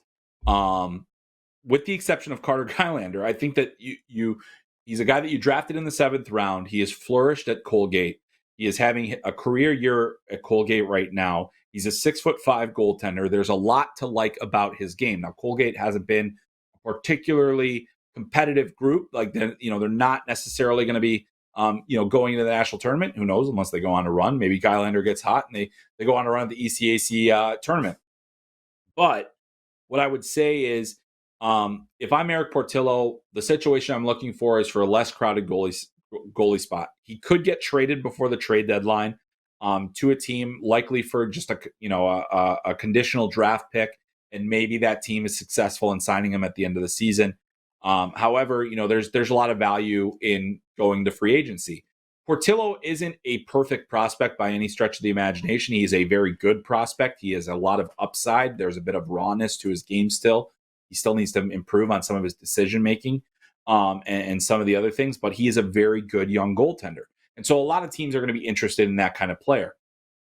with the exception of Carter Gylander. I think that he's a guy that you drafted in the 7th round. He has flourished at Colgate. He is having a career year at Colgate right now. He's a 6'5" goaltender. There's a lot to like about his game. Now, Colgate hasn't been a particularly competitive group. Like, they're not necessarily going to be, going into the national tournament. Who knows, unless they go on a run. Maybe Gylander gets hot and they go on a run at the ECAC tournament. But what I would say is, if I'm Eric Portillo, the situation I'm looking for is for a less crowded goalie spot. He could get traded before the trade deadline to a team, likely for just a conditional draft pick, and maybe that team is successful in signing him at the end of the season. However, there's a lot of value in going to free agency. Portillo isn't a perfect prospect by any stretch of the imagination. He is a very good prospect. He has a lot of upside. There's a bit of rawness to his game still. He still needs to improve on some of his decision making and some of the other things, but he is a very good young goaltender. And so a lot of teams are going to be interested in that kind of player.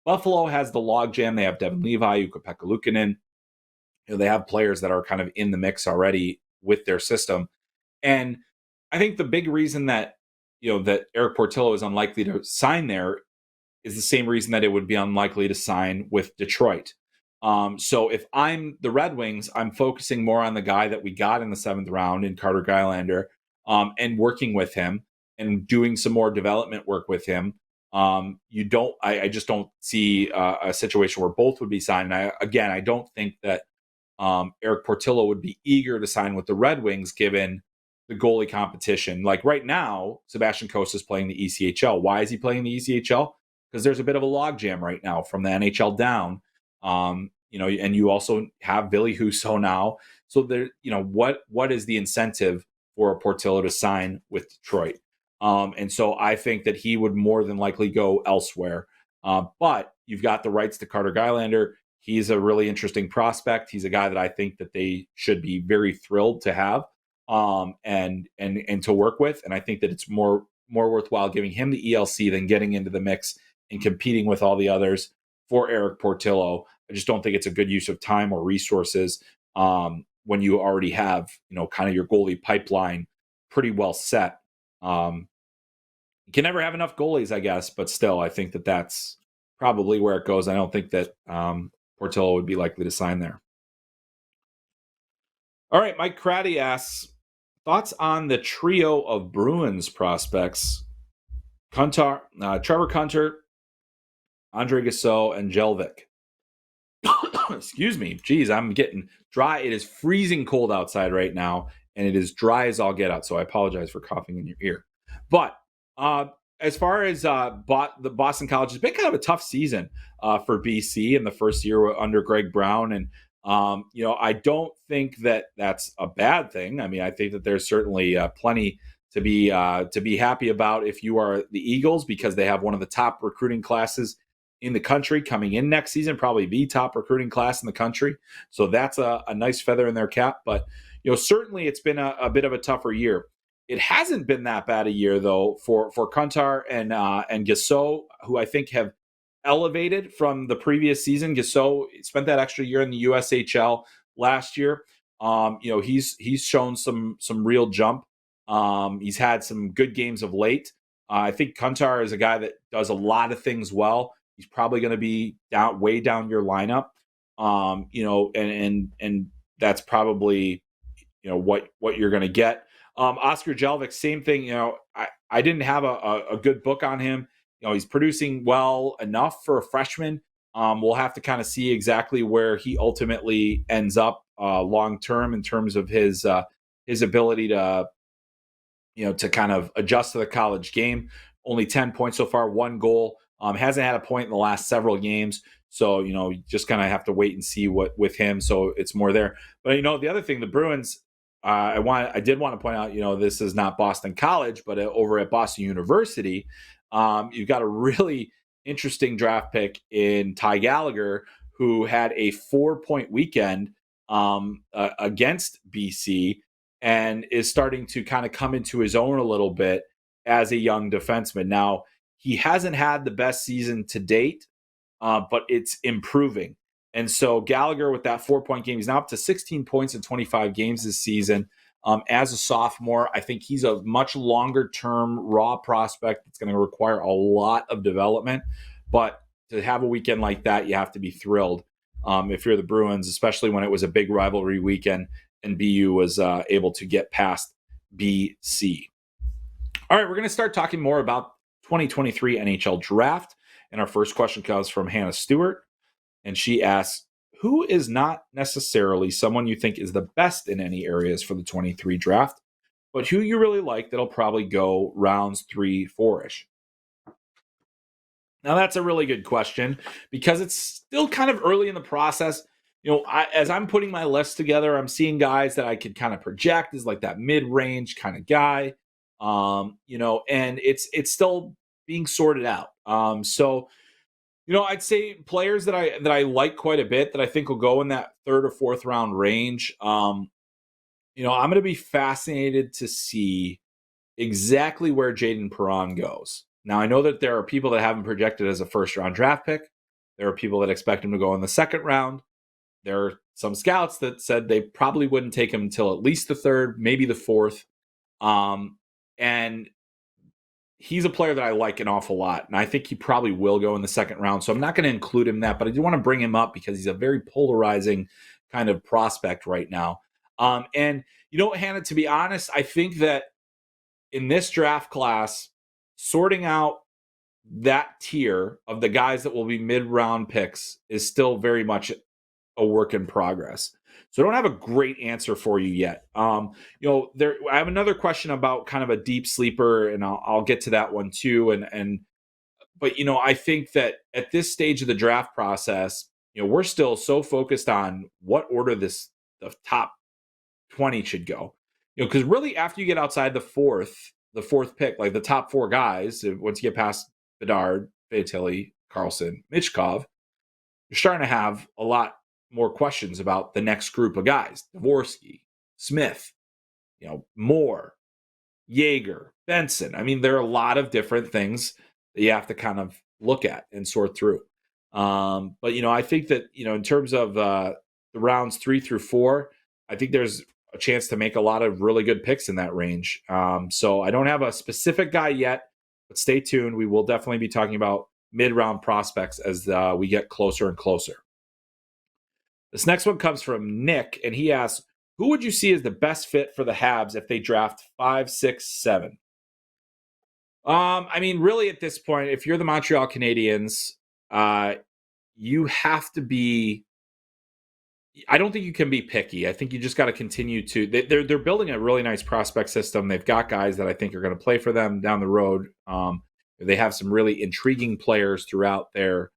Buffalo has the logjam. They have Devin Levi, Ukko-Pekka Luukkonen. They have players that are kind of in the mix already with their system. And I think the big reason that that Eric Portillo is unlikely to sign there is the same reason that it would be unlikely to sign with Detroit. So if I'm the Red Wings, I'm focusing more on the guy that we got in the 7th round in Carter Gylander, and working with him and doing some more development work with him. I just don't see a situation where both would be signed. And I don't think that Eric Portillo would be eager to sign with the Red Wings given the goalie competition. Like right now, Sebastian Cossa is playing the ECHL. Why is he playing the ECHL? Because there's a bit of a logjam right now from the NHL down. And you also have Billy Husso now. So there, what is the incentive for Portillo to sign with Detroit? And so I think that he would more than likely go elsewhere. But you've got the rights to Carter Gylander. He's a really interesting prospect. He's a guy that I think that they should be very thrilled to have. And to work with. And I think that it's more worthwhile giving him the ELC than getting into the mix and competing with all the others for Eric Portillo. I just don't think it's a good use of time or resources when you already have, kind of your goalie pipeline pretty well set. You can never have enough goalies, I guess, but still, I think that that's probably where it goes. I don't think that Portillo would be likely to sign there. All right, Mike Craddy asks, thoughts on the trio of Bruins prospects: Trevor Kunter, Andre Gasso, and Jelvik. Excuse me. Geez, I'm getting dry. It is freezing cold outside right now, and it is dry as all get out, so I apologize for coughing in your ear. But as far as the Boston College, it's been kind of a tough season for BC in the first year under Greg Brown. And, I don't think that that's a bad thing. I mean, I think that there's certainly plenty to be happy about if you are the Eagles, because they have one of the top recruiting classes in the country coming in next season, probably the top recruiting class in the country. So that's a nice feather in their cap. But, certainly it's been a bit of a tougher year. It hasn't been that bad a year, though, for Kantar and Gassot, who I think have elevated from the previous season. Gassot spent that extra year in the USHL last year. He's shown some real jump. He's had some good games of late. I think Kantar is a guy that does a lot of things well. He's probably going to be way down your lineup. And that's probably what you're going to get. Oscar Jelvik, same thing. I didn't have a good book on him. He's producing well enough for a freshman. We'll have to kind of see exactly where he ultimately ends up long term in terms of his ability to kind of adjust to the college game. Only 10 points so far, 1 goal. Hasn't had a point in the last several games. So, you just kind of have to wait and see what with him. So it's more there. But, the other thing, the Bruins, I did want to point out, this is not Boston College, but over at Boston University, you've got a really interesting draft pick in Ty Gallagher, who had a 4-point weekend against BC and is starting to kind of come into his own a little bit as a young defenseman. Now, he hasn't had the best season to date, but it's improving. And so Gallagher, with that 4-point game, he's now up to 16 points in 25 games this season. As a sophomore, I think he's a much longer-term raw prospect that's going to require a lot of development. But to have a weekend like that, you have to be thrilled if you're the Bruins, especially when it was a big rivalry weekend and BU was able to get past BC. All right, we're going to start talking more about 2023 NHL Draft. And our first question comes from Hannah Stewart. And she asks, who is not necessarily someone you think is the best in any areas for the 23 draft, but who you really like that'll probably go rounds 3, 4-ish? Now, that's a really good question because it's still kind of early in the process. As I'm putting my list together, I'm seeing guys that I could kind of project as like that mid-range kind of guy, and it's still being sorted out. I'd say players that I like quite a bit that I think will go in that 3rd or 4th round range. I'm going to be fascinated to see exactly where Jaden Perron goes. Now, I know that there are people that have him projected as a 1st-round draft pick. There are people that expect him to go in the 2nd round. There are some scouts that said they probably wouldn't take him until at least the 3rd, maybe the 4th. And he's a player that I like an awful lot, and I think he probably will go in the 2nd round. So I'm not going to include him in that, but I do want to bring him up because he's a very polarizing kind of prospect right now. And Hannah, to be honest, I think that in this draft class, sorting out that tier of the guys that will be mid-round picks is still very much a work in progress. So I don't have a great answer for you yet. I have another question about kind of a deep sleeper, and I'll get to that one too. But I think that at this stage of the draft process, we're still so focused on what order the top 20 should go. Because really, after you get outside the fourth pick, like the top 4 guys, once you get past Bedard, Fantilli, Carlson, Michkov, you're starting to have a lot more questions about the next group of guys. Dvorsky, Smith, Moore, Yeager, Benson. I mean, there are a lot of different things that you have to kind of look at and sort through. But I think that, in terms of the rounds 3 through 4, I think there's a chance to make a lot of really good picks in that range. So I don't have a specific guy yet, but stay tuned. We will definitely be talking about mid-round prospects as we get closer and closer. This next one comes from Nick, and he asks, who would you see as the best fit for the Habs if they draft 5, 6, 7? I mean, really at this point, if you're the Montreal Canadiens, you have to be, I don't think you can be picky. I think you just got to continue to, they're building a really nice prospect system. They've got guys that I think are going to play for them down the road. They have some really intriguing players throughout their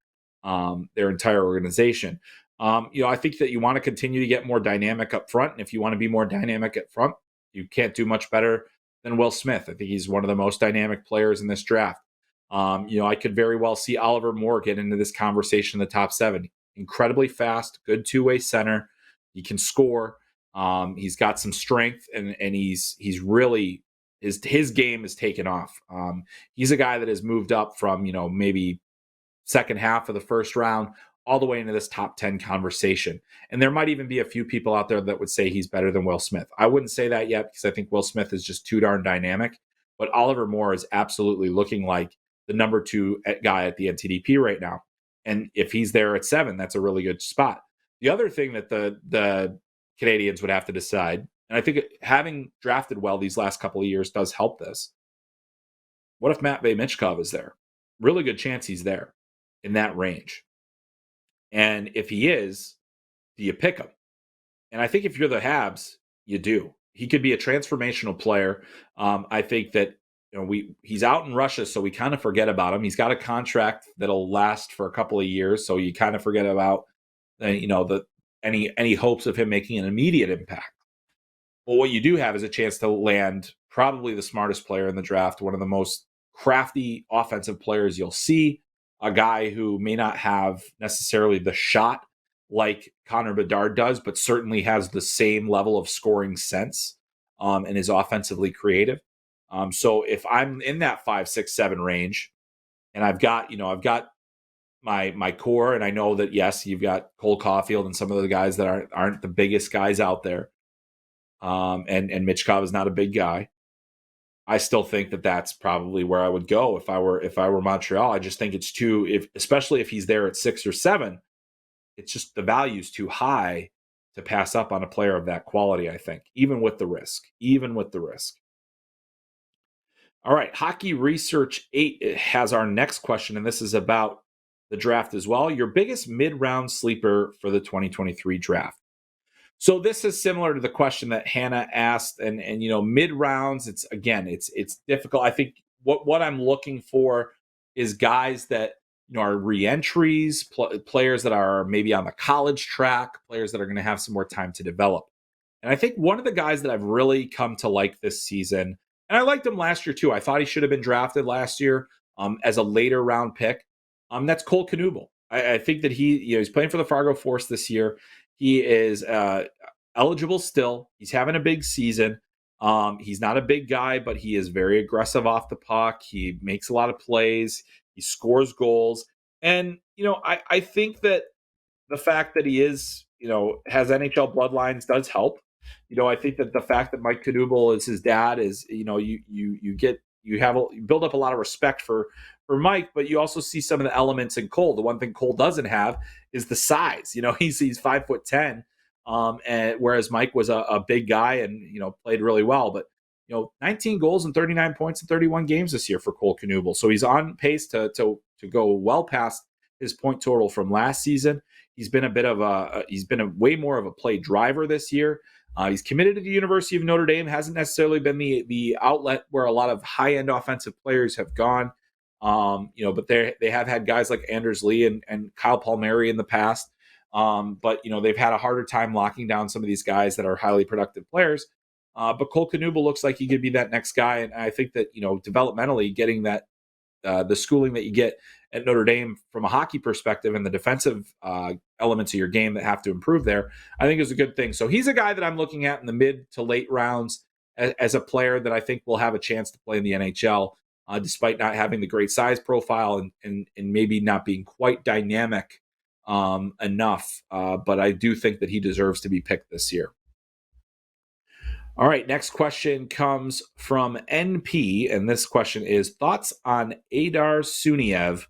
entire organization. I think that you want to continue to get more dynamic up front. And if you want to be more dynamic up front, you can't do much better than Will Smith. I think he's one of the most dynamic players in this draft. I could very well see Oliver Moore get into this conversation in the top 7. Incredibly fast, good two-way center. He can score. He's got some strength, and he's really his game is taken off. He's a guy that has moved up from maybe second half of the first round all the way into this top 10 conversation. And there might even be a few people out there that would say he's better than Will Smith. I wouldn't say that yet because I think Will Smith is just too darn dynamic. But Oliver Moore is absolutely looking like the number 2 guy at the NTDP right now. And if he's there at 7, that's a really good spot. The other thing that the Canadians would have to decide, and I think having drafted well these last couple of years does help this. What if Matvei Michkov is there? Really good chance he's there in that range. And if he is, do you pick him? And I think if you're the Habs, you do. He could be a transformational player. I think that he's out in Russia, so we kind of forget about him. He's got a contract that'll last for a couple of years, so you kind of forget about any hopes of him making an immediate impact. But what you do have is a chance to land probably the smartest player in the draft, one of the most crafty offensive players you'll see, a guy who may not have necessarily the shot like Connor Bedard does, but certainly has the same level of scoring sense and is offensively creative. So if I'm in that 5, 6, 7 range, and I've got my core, and I know that yes, you've got Cole Caulfield and some of the guys that aren't the biggest guys out there, and Michkov is not a big guy. I still think that that's probably where I would go if I were Montreal. I just think it's especially if he's there at 6 or 7, it's just the value's too high to pass up on a player of that quality, I think, even with the risk. All right, Hockey Research 8 has our next question, and this is about the draft as well. Your biggest mid-round sleeper for the 2023 draft. So this is similar to the question that Hannah asked, and mid rounds. It's difficult. I think what I'm looking for is guys that are re-entries, players that are maybe on the college track, players that are going to have some more time to develop. And I think one of the guys that I've really come to like this season, and I liked him last year too. I thought he should have been drafted last year as a later round pick. That's Cole Knuble. I think that he's playing for the Fargo Force this year. He is eligible still. He's having a big season. He's not a big guy, but he is very aggressive off the puck. He makes a lot of plays. He scores goals. And, I think that the fact that he is, has NHL bloodlines does help. I think that the fact that Mike Knuble is his dad is, you build up a lot of respect for Mike, but you also see some of the elements in Cole. The one thing Cole doesn't have is the size. He's 5'10", and whereas Mike was a big guy and played really well. But 19 goals and 39 points in 31 games this year for Cole Knuble. So he's on pace to go well past his point total from last season. He's been a way more of a play driver this year. He's committed to the University of Notre Dame. Hasn't necessarily been the outlet where a lot of high-end offensive players have gone. But they have had guys like Anders Lee and Kyle Palmieri in the past. But they've had a harder time locking down some of these guys that are highly productive players. But Cole Knuble looks like he could be that next guy. And I think that, developmentally getting that the schooling that you get at Notre Dame from a hockey perspective and the defensive elements of your game that have to improve there, I think is a good thing. So he's a guy that I'm looking at in the mid to late rounds as a player that I think will have a chance to play in the NHL, despite not having the great size profile and maybe not being quite dynamic enough. But I do think that he deserves to be picked this year. All right, next question comes from NP, and this question is thoughts on Adar Suniev.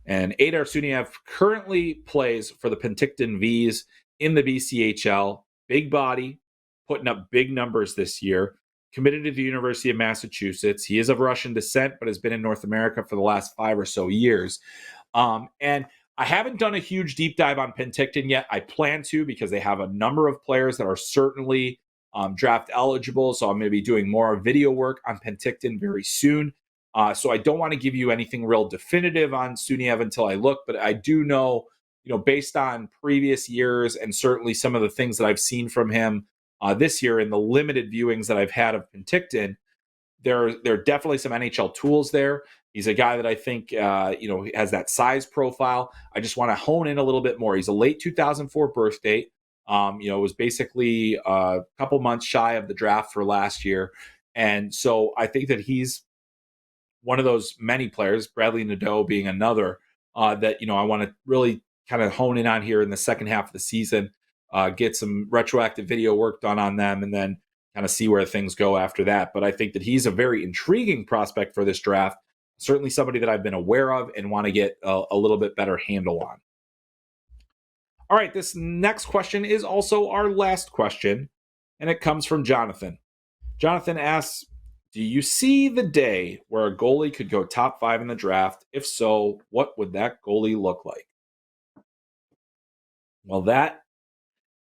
And Adar Suniev currently plays for the Penticton Vs in the BCHL. Big body, putting up big numbers this year. Committed to the University of Massachusetts. He is of Russian descent, but has been in North America for the last 5 or so years. And I haven't done a huge deep dive on Penticton yet. I plan to because they have a number of players that are certainly draft eligible. So I'm going to be doing more video work on Penticton very soon. So I don't want to give you anything real definitive on Suniev until I look, but I do know, based on previous years and certainly some of the things that I've seen from him this year in the limited viewings that I've had of Penticton, there are definitely some NHL tools there. He's a guy that I think, has that size profile. I just want to hone in a little bit more. He's a late 2004 birth date. It was basically a couple months shy of the draft for last year. And so I think that he's one of those many players, Bradley Nadeau being another, that, I want to really kind of hone in on here in the second half of the season, get some retroactive video work done on them, and then kind of see where things go after that. But I think that he's a very intriguing prospect for this draft, certainly somebody that I've been aware of and want to get a little bit better handle on. All right, this next question is also our last question, and it comes from Jonathan. Jonathan asks, do you see the day where a goalie could go top 5 in the draft? If so, what would that goalie look like? Well, that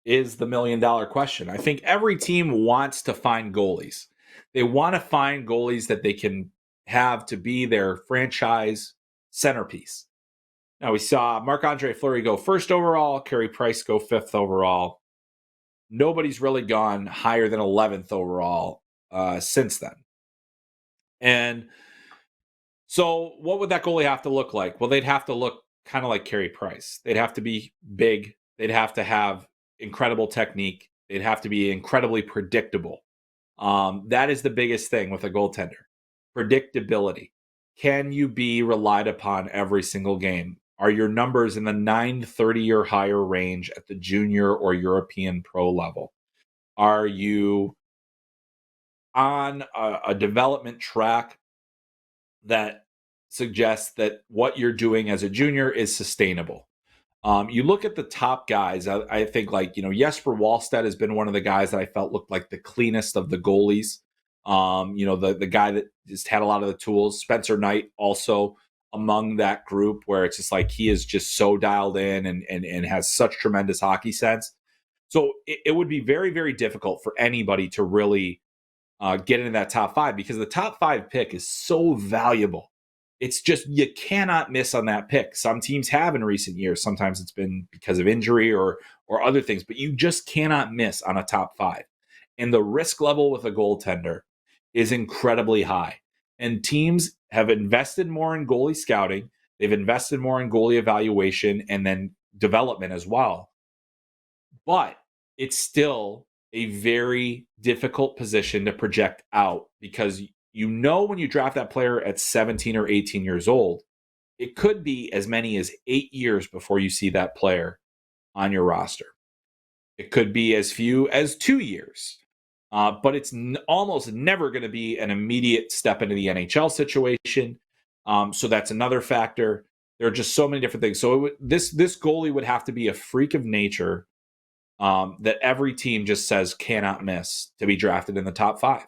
is the $1 million question. I think every team wants to find goalies. They want to find goalies that they can have to be their franchise centerpiece. Now, we saw Marc-Andre Fleury go 1st overall, Carey Price go 5th overall. Nobody's really gone higher than 11th overall since then. And so what would that goalie have to look like? Well, they'd have to look kind of like Carey Price. They'd have to be big. They'd have to have incredible technique. They'd have to be incredibly predictable. That is the biggest thing with a goaltender. Predictability. Can you be relied upon every single game? Are your numbers in the .930 or higher range at the junior or European pro level? Are you on a development track that suggests that what you're doing as a junior is sustainable? You look at the top guys, I think Jesper Wallstedt has been one of the guys that I felt looked like the cleanest of the goalies. The guy that just had a lot of the tools. Spencer Knight also among that group, where it's just like he is just so dialed in and has such tremendous hockey sense. So it would be very, very difficult for anybody to really get into that top 5, because the top 5 pick is so valuable. It's just, you cannot miss on that pick. Some teams have in recent years. Sometimes it's been because of injury or other things, but you just cannot miss on a top 5. And the risk level with a goaltender is incredibly high. And teams have invested more in goalie scouting. They've invested more in goalie evaluation and then development as well. But it's still a very difficult position to project out, because when you draft that player at 17 or 18 years old, it could be as many as 8 years before you see that player on your roster. It could be as few as 2 years. But it's almost never going to be an immediate step into the NHL situation. So that's another factor. There are just so many different things. So this goalie would have to be a freak of nature that every team just says cannot miss to be drafted in the top 5,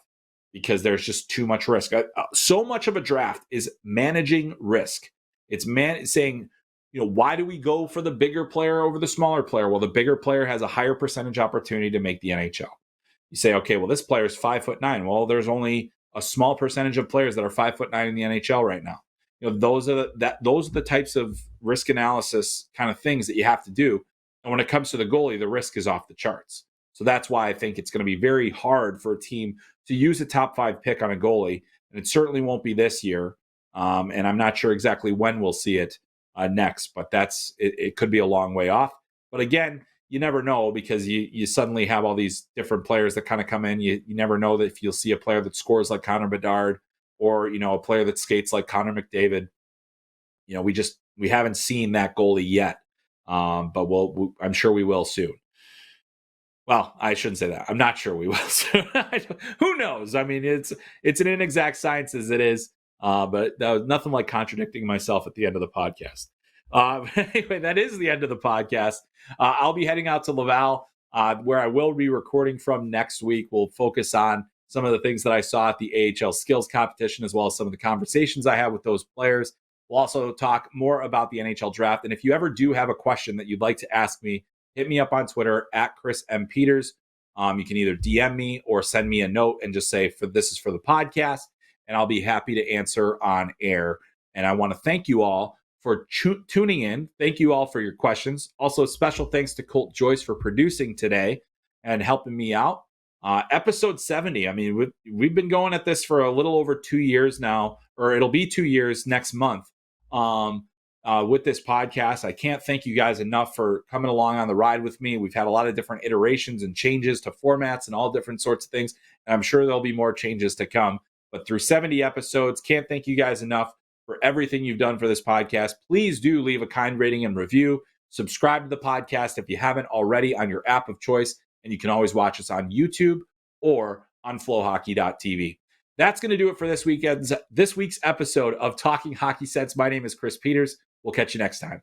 because there's just too much risk. So much of a draft is managing risk. It's saying, why do we go for the bigger player over the smaller player? Well, the bigger player has a higher percentage opportunity to make the NHL. You say, okay, well, this player is 5'9". Well, there's only a small percentage of players that are 5'9" in the NHL right now. Those are the types of risk analysis kind of things that you have to do. And when it comes to the goalie, the risk is off the charts. So that's why I think it's going to be very hard for a team to use a top 5 pick on a goalie. And it certainly won't be this year. And I'm not sure exactly when we'll see it next, but it could be a long way off. But again, you never know, because you suddenly have all these different players that kind of come in. You never know that if you'll see a player that scores like Connor Bedard, or, a player that skates like Connor McDavid. We haven't seen that goalie yet. But I'm sure we will soon. Well, I shouldn't say that. I'm not sure we will soon. Who knows? I mean, it's an inexact science as it is. But that was nothing like contradicting myself at the end of the podcast. Anyway, that is the end of the podcast. I'll be heading out to Laval, where I will be recording from next week. We'll focus on some of the things that I saw at the AHL skills competition, as well as some of the conversations I had with those players. We'll also talk more about the NHL draft. And if you ever do have a question that you'd like to ask me, hit me up on Twitter at Chris M. Peters. You can either DM me or send me a note and just say, this is for the podcast. and I'll be happy to answer on air. And I want to thank you all for tuning in. Thank you all for your questions. Also, special thanks to Colt Joyce for producing today and helping me out. Episode 70. I mean, we've been going at this for a little over 2 years now, or it'll be 2 years next month with this podcast. I can't thank you guys enough for coming along on the ride with me. We've had a lot of different iterations and changes to formats and all different sorts of things. And I'm sure there'll be more changes to come. But through 70 episodes, can't thank you guys enough for everything you've done for this podcast. Please do leave a kind rating and review. Subscribe to the podcast if you haven't already on your app of choice. And you can always watch us on YouTube or on FloHockey.tv. That's going to do it for this week's episode of Talking Hockey Sense. My name is Chris Peters. We'll catch you next time.